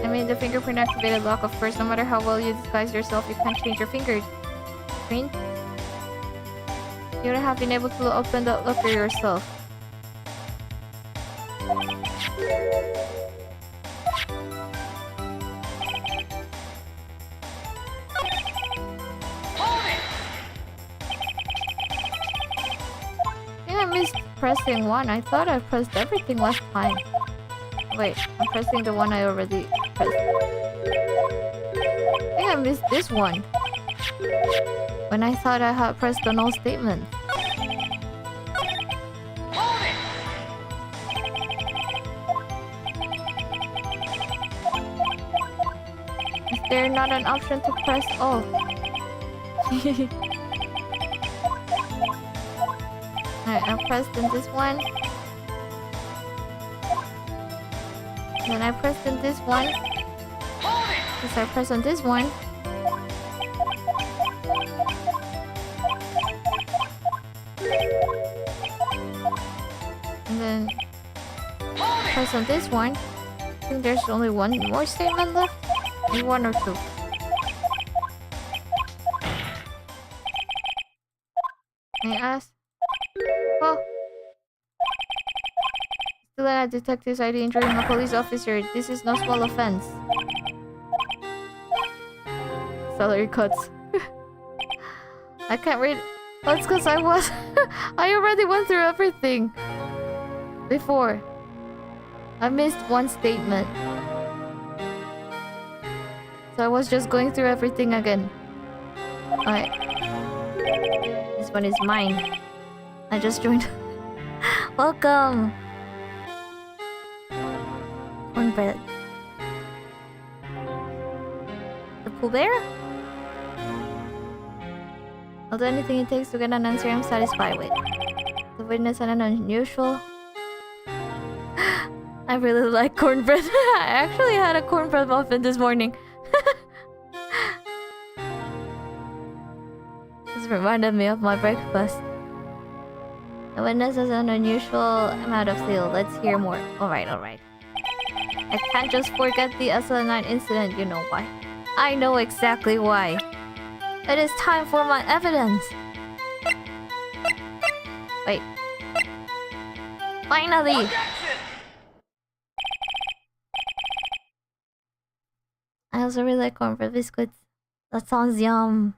I mean, the fingerprint activated lock, of course. No matter how well you disguise yourself, you can't change your fingerprint. You would have been able to open the locker yourself. I missed pressing one. I thought I pressed everything last time. Wait, I'm pressing the one I already pressed. I think I missed this one. When I thought I had pressed the no statement. Is there not an option to press all? Alright, I pressed in this one. Then I pressed in this one. Yes, I pressed on this one. And then press on this one. I think there's only one more statement left. Maybe one or two. May I ask? Oh. Still a detective's ID injuring a police officer. This is no small offense. Salary cuts. I can't read. That's because I was... I already went through everything. Before. I missed one statement. So I was just going through everything again. Alright. This one is mine. I just joined. Welcome! Cornbread. The Pooh Bear? I'll do anything it takes to get an answer I'm satisfied with. The witness and an unusual... I really like cornbread. I actually had a cornbread muffin this morning. This reminded me of my breakfast. The witness has an unusual amount of zeal. Let's hear more. Alright, alright. I can't just forget the SL9 incident, you know why. I know exactly why. It is time for my evidence. Wait. Finally! I also really like cornbread biscuits. That sounds yum.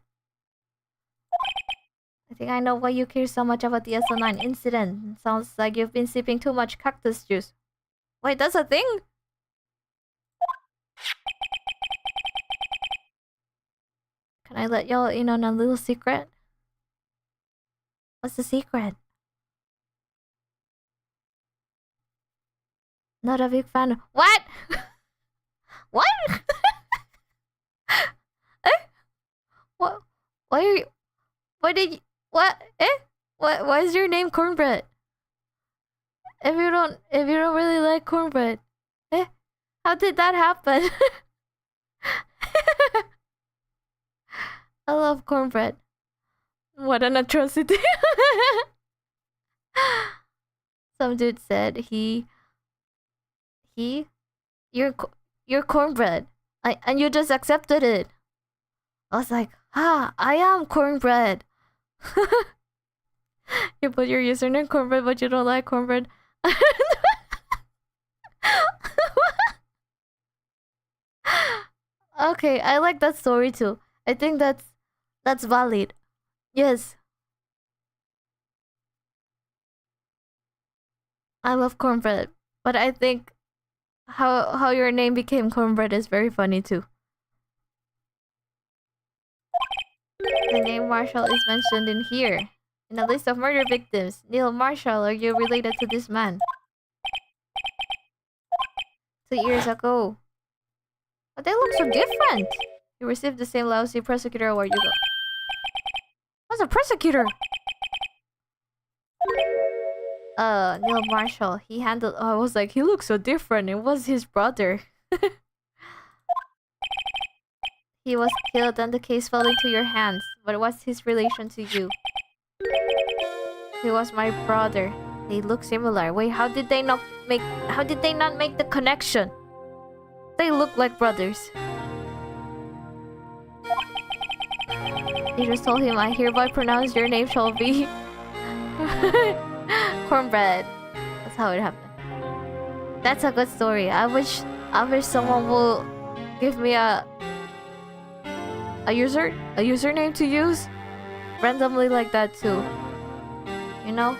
I think I know why you care so much about the SL9 incident. Sounds like you've been sipping too much cactus juice. Wait, that's a thing? Can I let y'all in on a little secret? What's the secret? Not a big fan. What? What? Eh? What? Why are you... Why did you... What? Eh? What? Why is your name Cornbread? If you don't really like cornbread, eh? How did that happen? I love cornbread. What an atrocity! Some dude said you're cornbread, and you just accepted it. I was like, I am cornbread. You put your username cornbread, but you don't like cornbread. Okay, I like that story too. I think that's valid. Yes. I love cornbread, but I think how your name became cornbread is very funny too. The name Marshall is mentioned in here. In a list of murder victims. Neil Marshall, are you related to this man? 2 years ago. But they look so different. You received the same lousy prosecutor award. You go. What's a prosecutor? Neil Marshall. He handled... Oh, I was like, he looks so different. It was his brother. He was killed and the case fell into your hands. But what's his relation to you? He was my brother. They look similar. Wait, how did they not make the connection? They look like brothers. He just told him, I hereby pronounce your name shall be cornbread. That's how it happened. That's a good story. I wish someone will give me a username to use randomly like that too. You know?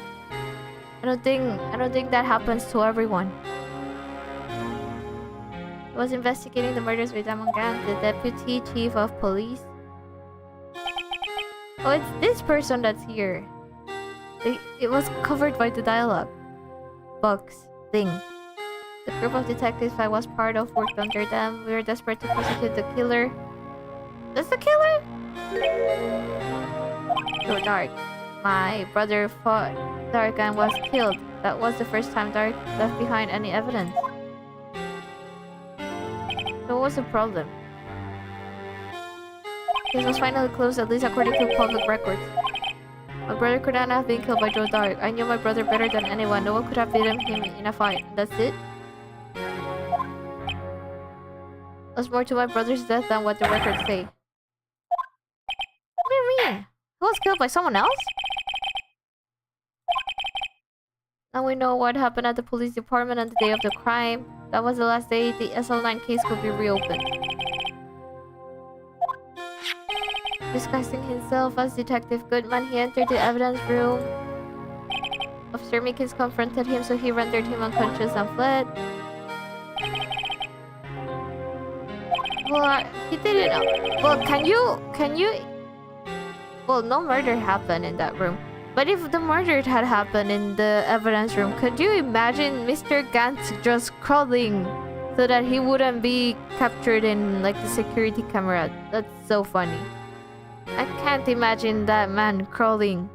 I don't think that happens to everyone. He was investigating the murders with Amangan, the deputy chief of police. Oh, it's this person that's here. It was covered by the dialogue box thing. The group of detectives I was part of worked under them. We were desperate to prosecute the killer. That's the killer? So Dark. My brother fought Dark and was killed. That was the first time Dark left behind any evidence. So what was the problem? Case was finally closed, at least according to public records. My brother could not have been killed by Joe Dark. I knew my brother better than anyone. No one could have beaten him in a fight. That's it? There's more to my brother's death than what the records say. What do you mean? He was killed by someone else? Now we know what happened at the police department on the day of the crime. That was the last day the SL9 case could be reopened. Disguising himself as Detective Goodman, he entered the evidence room. Officer Meekins confronted him, so he rendered him unconscious and fled. Well, he didn't. Well, can you? Well, no murder happened in that room. But if the murder had happened in the evidence room, could you imagine Mr. Gantz just crawling so that he wouldn't be captured in like the security camera? That's so funny. I can't imagine that man crawling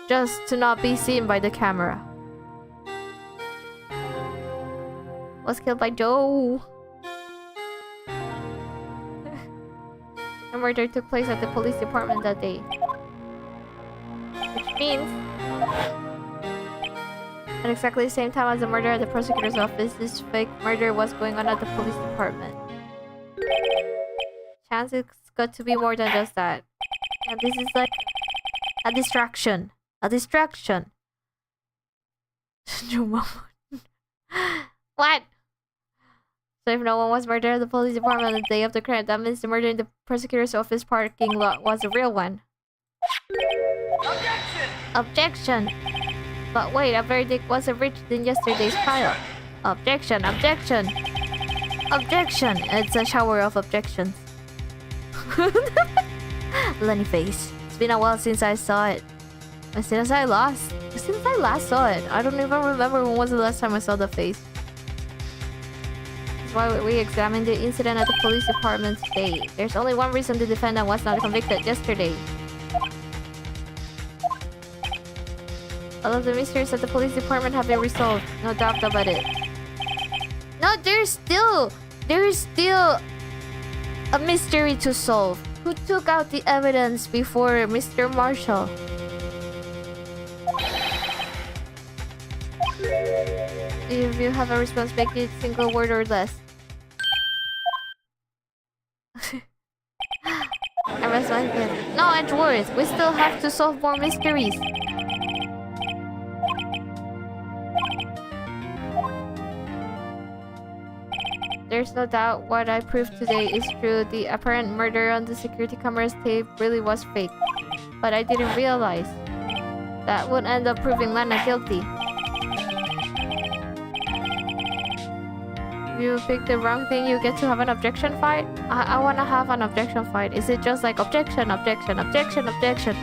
just to not be seen by the camera. Was killed by Joe. The murder took place at the police department that day. Which means at exactly the same time as the murder at the prosecutor's office, this fake murder was going on at the police department. Chances got to be more than just that. And this is like a distraction. A distraction. What? So if no one was murdered at the police department on the day of the crime, that means the murder in the prosecutor's office parking lot was a real one. Objection! Objection! But wait, a verdict wasn't reached in yesterday's trial. Objection! Objection! Objection! It's a shower of objections. Lenny face. It's been a while since I saw it. Since I last saw it. I don't even remember when was the last time I saw the face. That's why we examined the incident at the police department today. There's only one reason the defendant was not convicted yesterday. All of the mysteries at the police department have been resolved. No doubt about it. No, there's still a mystery to solve. Who took out the evidence before Mr. Marshall? If you have a response, make it single word or less. No, Edgeworth, we still have to solve more mysteries. There's no doubt what I proved today is true. The apparent murder on the security camera's tape really was fake. But I didn't realize that would end up proving Lana guilty. If you pick the wrong thing, you get to have an objection fight? I wanna have an objection fight. Is it just like objection, objection, objection, objection?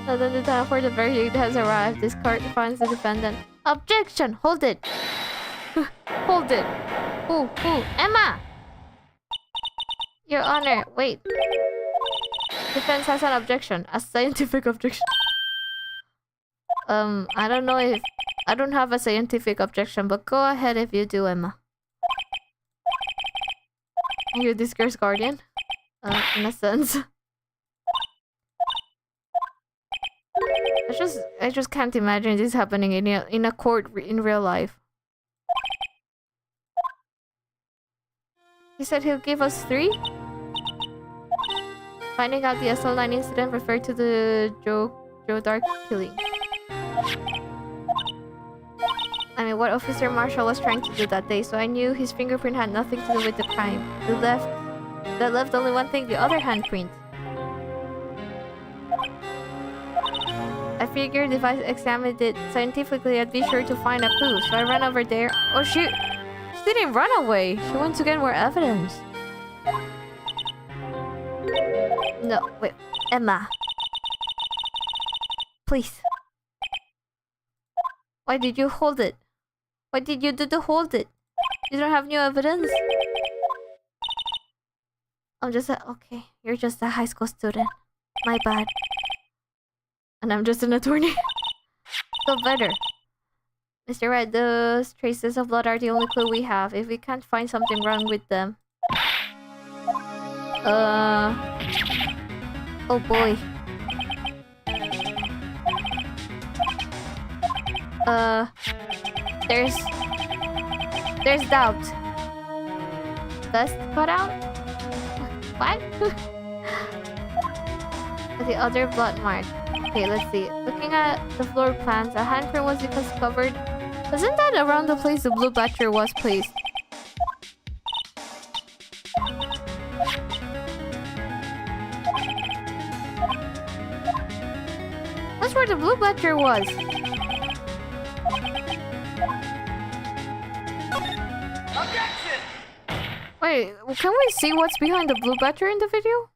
So then the time for the verdict has arrived. This court finds the defendant. Objection! Hold it! Hold it! Ooh, Emma! Your Honor, wait. Defense has an objection. A scientific objection. I don't know if... I don't have a scientific objection, but go ahead if you do, Emma. Are you this girl's guardian? In a sense. I just can't imagine this happening in a court in real life. He said he'll give us 3? Finding out the SL9 incident referred to the Joe Dark killing. I mean, what Officer Marshall was trying to do that day, so I knew his fingerprint had nothing to do with the crime. That left only one thing, the other handprint. I figured if I examined it scientifically, I'd be sure to find a clue, so I ran over there. Oh shoot! She didn't run away! She went to get more evidence. No, wait. Emma. Please. Why did you hold it? What did you do to hold it? You don't have new evidence? I'm just okay, you're just a high school student. My bad. And I'm just an attorney. So better. Mr. Wright, those traces of blood are the only clue we have. If we can't find something wrong with them. Oh boy. There's doubt. Best cut out? What? The other blood mark. Okay, let's see. Looking at the floor plans, a handprint was discovered. Wasn't that around the place the blue badger was placed? That's where the blue badger was. Objection! Wait, can we see what's behind the blue badger in the video?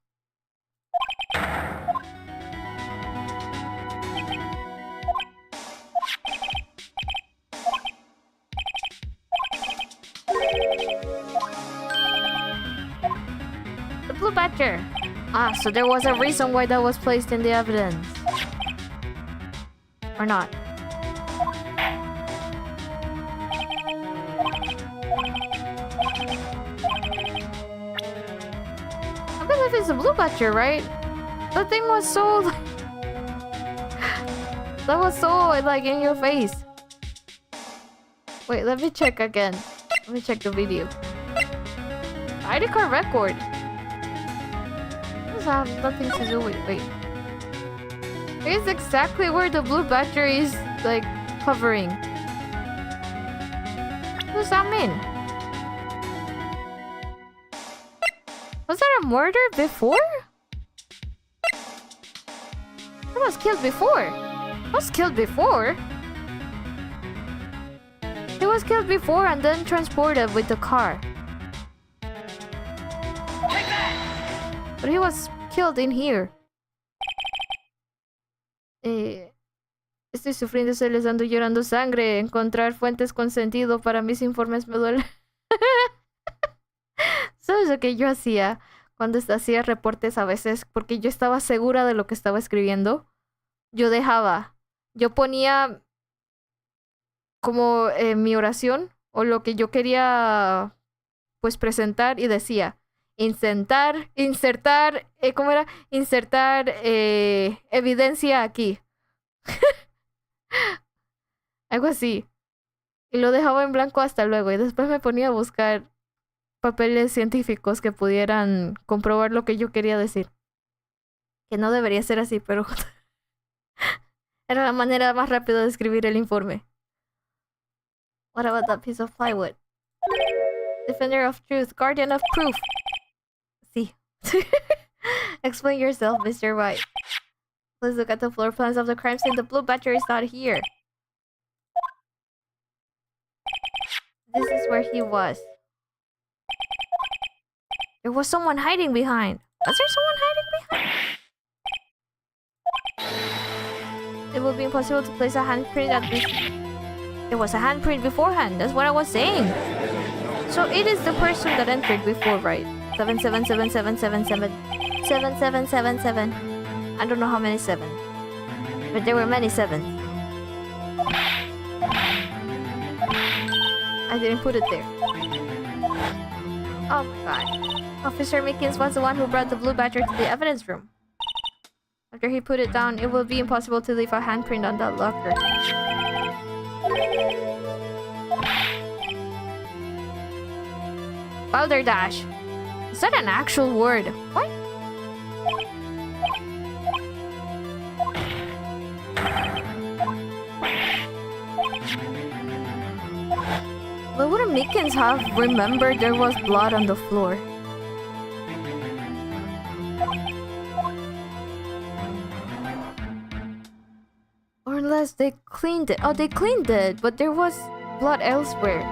The blue badger. Ah, so there was a reason why that was placed in the evidence. Or not. I believe it's a blue badger, right? That thing was so... that was so, like, in your face. Wait, let me check again. Let me check the video. ID card record. This has nothing to do with... Wait. It's exactly where the blue badger is, like, hovering. What does that mean? Was there a murder before? He was killed before. Was killed before? He was killed before and then transported with the car. But he was killed in here. Estoy sufriendo celos, ando llorando sangre. Encontrar fuentes con sentido para mis informes me duele. ¿Sabes lo que yo hacía cuando hacía reportes a veces? Porque yo estaba segura de lo que estaba escribiendo. Yo ponía como mi oración o lo que yo quería pues presentar y decía insertar, ¿cómo era? Insertar evidencia aquí. Algo así. Y lo dejaba en blanco hasta luego y después me ponía a buscar papeles científicos que pudieran comprobar lo que yo quería decir. Que no debería ser así, pero era la manera más rápida de escribir el informe. What about that piece of plywood? Defender of truth, guardian of proof. See. Explain yourself, Mr. Wright. Please look at the floor plans of the crime scene. The blue badger is not here. This is where he was. There was someone hiding behind. Was there someone hiding behind? It would be impossible to place a handprint at this. There was a handprint beforehand. That's what I was saying. So it is the person that entered before, right? 777777. 7777. I don't know how many 7. But there were many 7s. I didn't put it there. Oh my god. Officer Mickens was the one who brought the blue badger to the evidence room. After he put it down, it will be impossible to leave a handprint on that locker. Balderdash. Is that an actual word? What? But wouldn't Mickens have remembered there was blood on the floor? Or unless they cleaned it. Oh, they cleaned it, but there was blood elsewhere.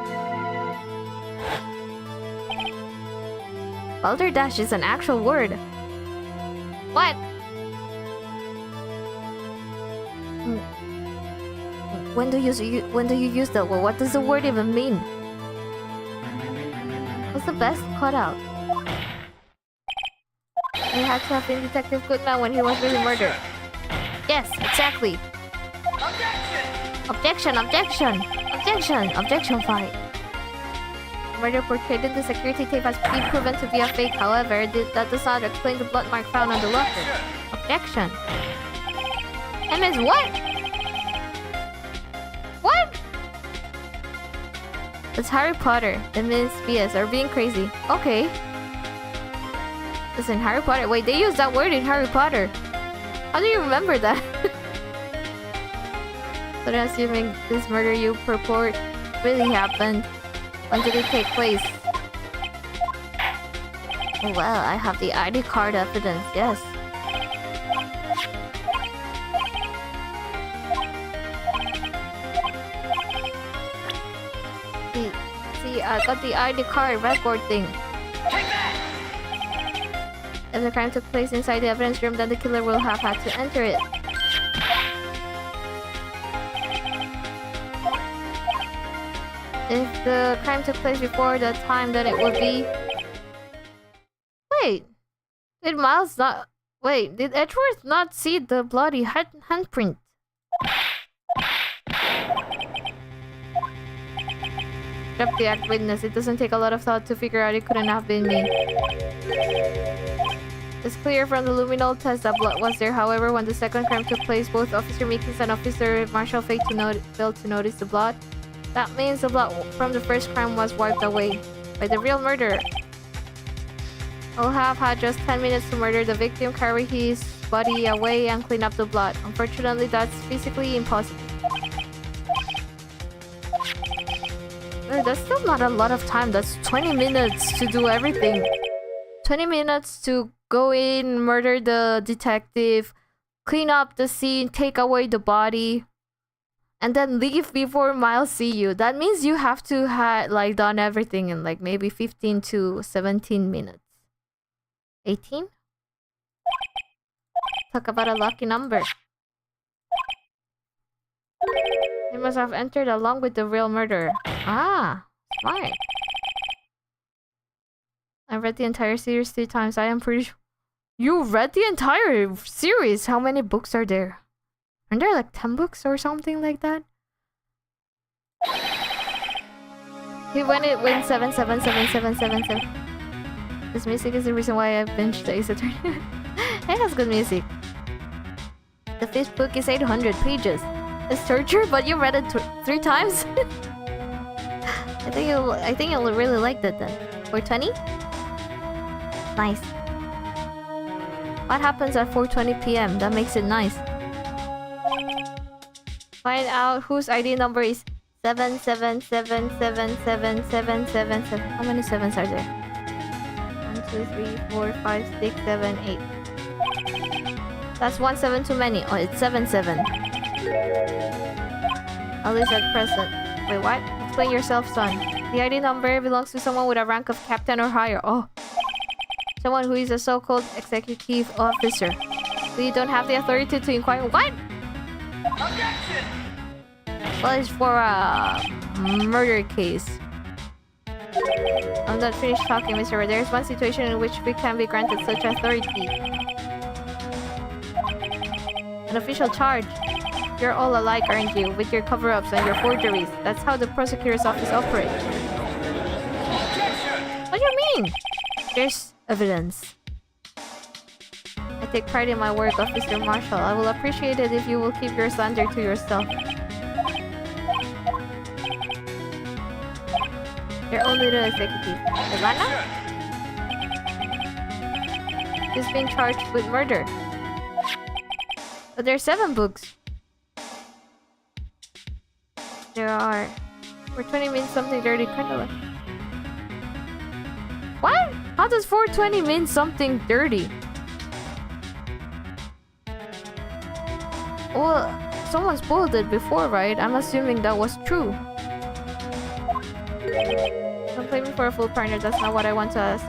Balderdash is an actual word. What? When do you use that word? What does the word even mean? What's the best cutout? He had to have been Detective Goodman when he was really murdered. Yes, exactly. Objection! Objection! Objection! Objection! Fight. The murder portrayed in the security tape has been proven to be a fake. However, that does not explain the blood mark found on the locker. Objection. MS what? What? It's Harry Potter and Miss BS are being crazy. Okay. Listen, Harry Potter. Wait, they used that word in Harry Potter. How do you remember that? So then, assuming this murder you purport really happened, when did it take place? Oh, well, I have the ID card evidence, yes. See, I got the ID card record thing. If the crime took place inside the evidence room, then the killer will have had to enter it. If the crime took place before the time, then it would be... Wait! Did Miles not... Wait, did Edgeworth not see the bloody handprint? Drop the act witness. It doesn't take a lot of thought to figure out it couldn't have been me. It's clear from the luminol test that blood was there. However, when the second crime took place, both Officer Meekins and Officer Marshall failed to notice the blood. That means the blood from the first crime was wiped away by the real murderer. I'll have had just 10 minutes to murder the victim, carry his body away, and clean up the blood. Unfortunately, that's physically impossible. That's still not a lot of time. That's 20 minutes to do everything. 20 minutes to go in, murder the detective, clean up the scene, take away the body, and then leave before Miles see you. That means you have to have like done everything in like maybe 15 to 17 minutes. 18? Talk about a lucky number. He must have entered along with the real murderer. Ah, smart. I read the entire series 3 times. I am pretty sure... You read the entire series? How many books are there? Aren't there like 10 books or something like that? He went 7777777. This music is the reason why I binged the Ace Attorney. It has good music. The 5th book is 800 pages. It's torture, but you read it 3 times? I think you'll really like that then. 420? Nice. What happens at 4:20 p.m.? That makes it nice. Find out whose ID number is 777777777. How many 7s are there? 1, 2, 3, 4, 5, 6, 7, 8. That's 1 7 too many. Oh, it's 77. At least at present. Wait, what? Explain yourself, son. The ID number belongs to someone with a rank of captain or higher. Oh. Someone who is a so-called executive officer. So you don't have the authority to inquire. What? Objection! Well, it's for a murder case. I'm not finished talking, Mr. Red. There's one situation in which we can be granted such authority. An official charge. You're all alike, aren't you? With your cover-ups and your forgeries. That's how the prosecutor's office operates. Objection! What do you mean? There's evidence. I take pride in my work, Officer Marshall. I will appreciate it if you will keep your slander to yourself. Your own little executive. Ivana? She's been charged with murder. But there's 7 books. There are. 420 means something dirty, kind of like. What? How does 420 mean something dirty? Well, someone spoiled it before, right? I'm assuming that was true. Don't play me for a fool, partner. That's not what I want to ask.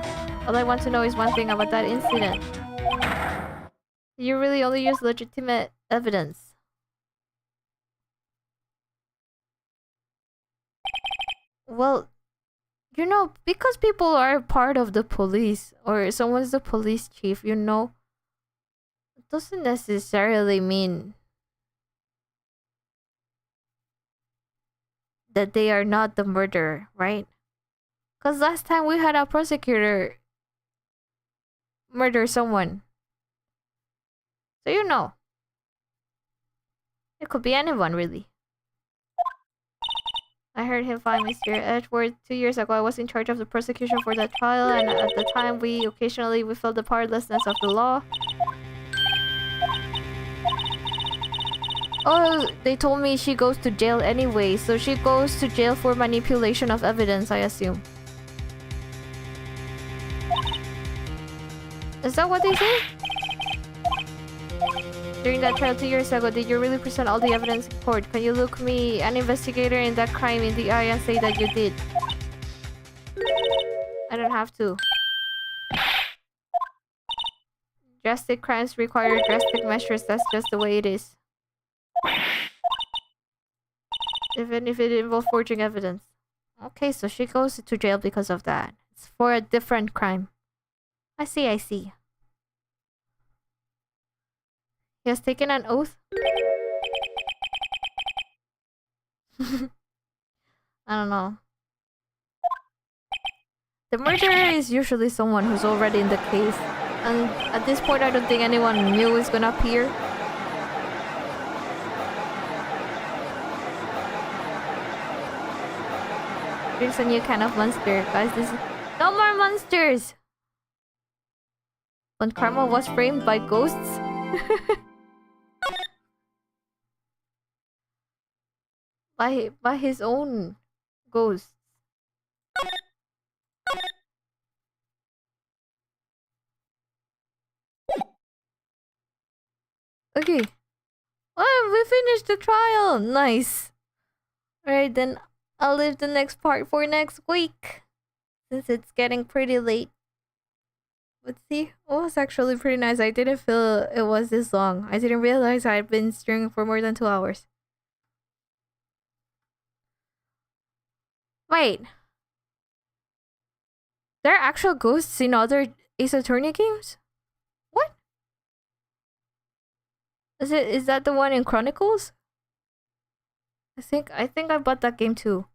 All I want to know is one thing about that incident. You really only use legitimate evidence. Well, you know, because people are part of the police or someone's the police chief, you know, it doesn't necessarily mean that they are not the murderer, right? Because last time we had a prosecutor murder someone. So you know. It could be anyone, really. I heard him find Mr. Edgeworth 2 years ago. I was in charge of the prosecution for that trial, and at the time we felt the powerlessness of the law. Oh, they told me she goes to jail anyway, so she goes to jail for manipulation of evidence, I assume. Is that what they say? During that trial 2 years ago, did you really present all the evidence in court? Can you look me, an investigator in that crime, in the eye and say that you did? I don't have to. Drastic crimes require drastic measures. That's just the way it is. Even if it involves forging evidence. Okay, so she goes to jail because of that. It's for a different crime. I see, I see. He has taken an oath? I don't know. The murderer is usually someone who's already in the case. And at this point, I don't think anyone new is gonna appear. Here's a new kind of monster. Guys, this is... No more monsters! When Karma was framed by ghosts? by his own ghosts. Okay. Oh, we finished the trial! Nice! Alright, then I'll leave the next part for next week. Since it's getting pretty late. But see, it was actually pretty nice. I didn't feel it was this long. I didn't realize I'd been streaming for more than 2 hours. Wait. There are actual ghosts in other Ace Attorney games? What? Is that the one in Chronicles? I think I bought that game too.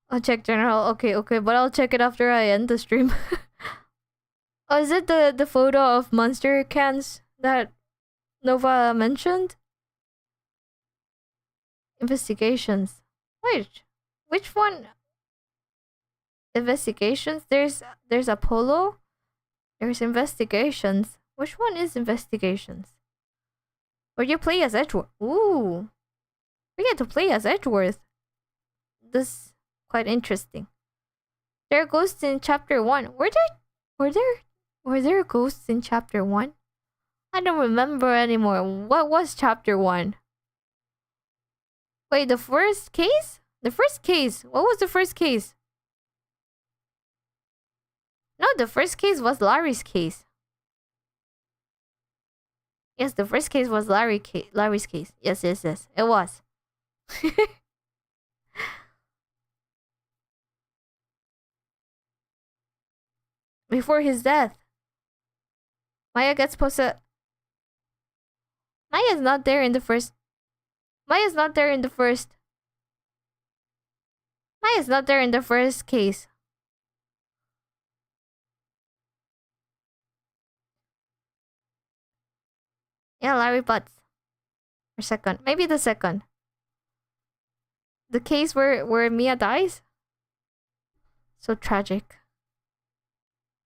I'll check general. Okay, but I'll check it after I end the stream. Oh, is it the photo of monster cans that Nova mentioned? Investigations. Wait, which one? Investigations? There's Apollo. There's investigations. Which one is investigations? Or you play as Edgeworth? Ooh, we get to play as Edgeworth. This is quite interesting. There are ghosts in chapter 1. Were there ghosts in chapter 1? I don't remember anymore. What was chapter 1? Wait, the first case? The first case. What was the first case? No, the first case was Larry's case. Yes, the first case was Larry's case. Yes. It was. Before his death. Maya gets posted. Maya's not there in the first. Maya's not there in the first case. Yeah, Larry Butts. Or second. Maybe the second. The case where Mia dies? So tragic.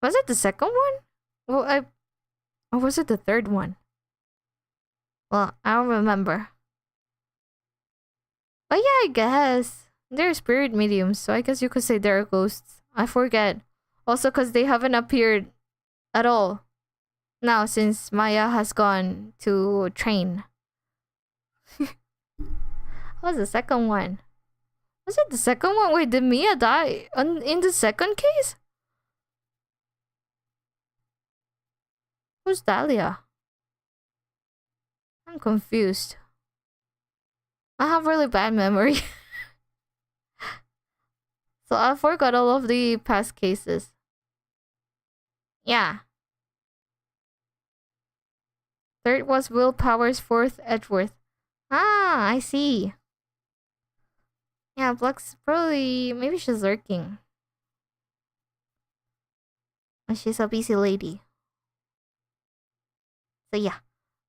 Was it the second one? Well, or was it the third one? Well, I don't remember. But yeah, I guess. They're spirit mediums, so I guess you could say they're ghosts. I forget. Also, because they haven't appeared at all now since Maya has gone to train. What was the second one? Was it the second one? Wait, did Mia die in the second case? Who's Dahlia? I'm confused. I have really bad memory. So I forgot all of the past cases. Yeah. Third was Will Powers, fourth Edgeworth. Ah, I see. Yeah, Black's probably... Maybe she's lurking. She's a busy lady. So yeah.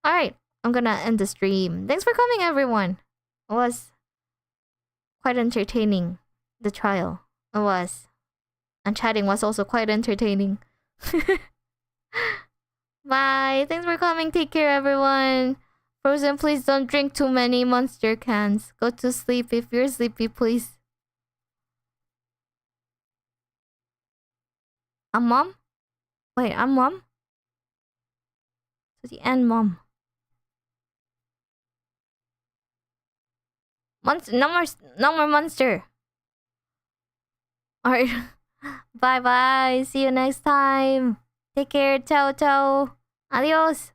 Alright, I'm gonna end the stream. Thanks for coming, everyone. It was quite entertaining. The trial. It was. And chatting was also quite entertaining. Bye. Thanks for coming. Take care, everyone. Frozen, please don't drink too many Monster cans. Go to sleep if you're sleepy, please. I'm mom? Wait, I'm mom? To the end, mom. No more monster. Alright. Bye bye. See you next time. Take care. Ciao, ciao. Adios.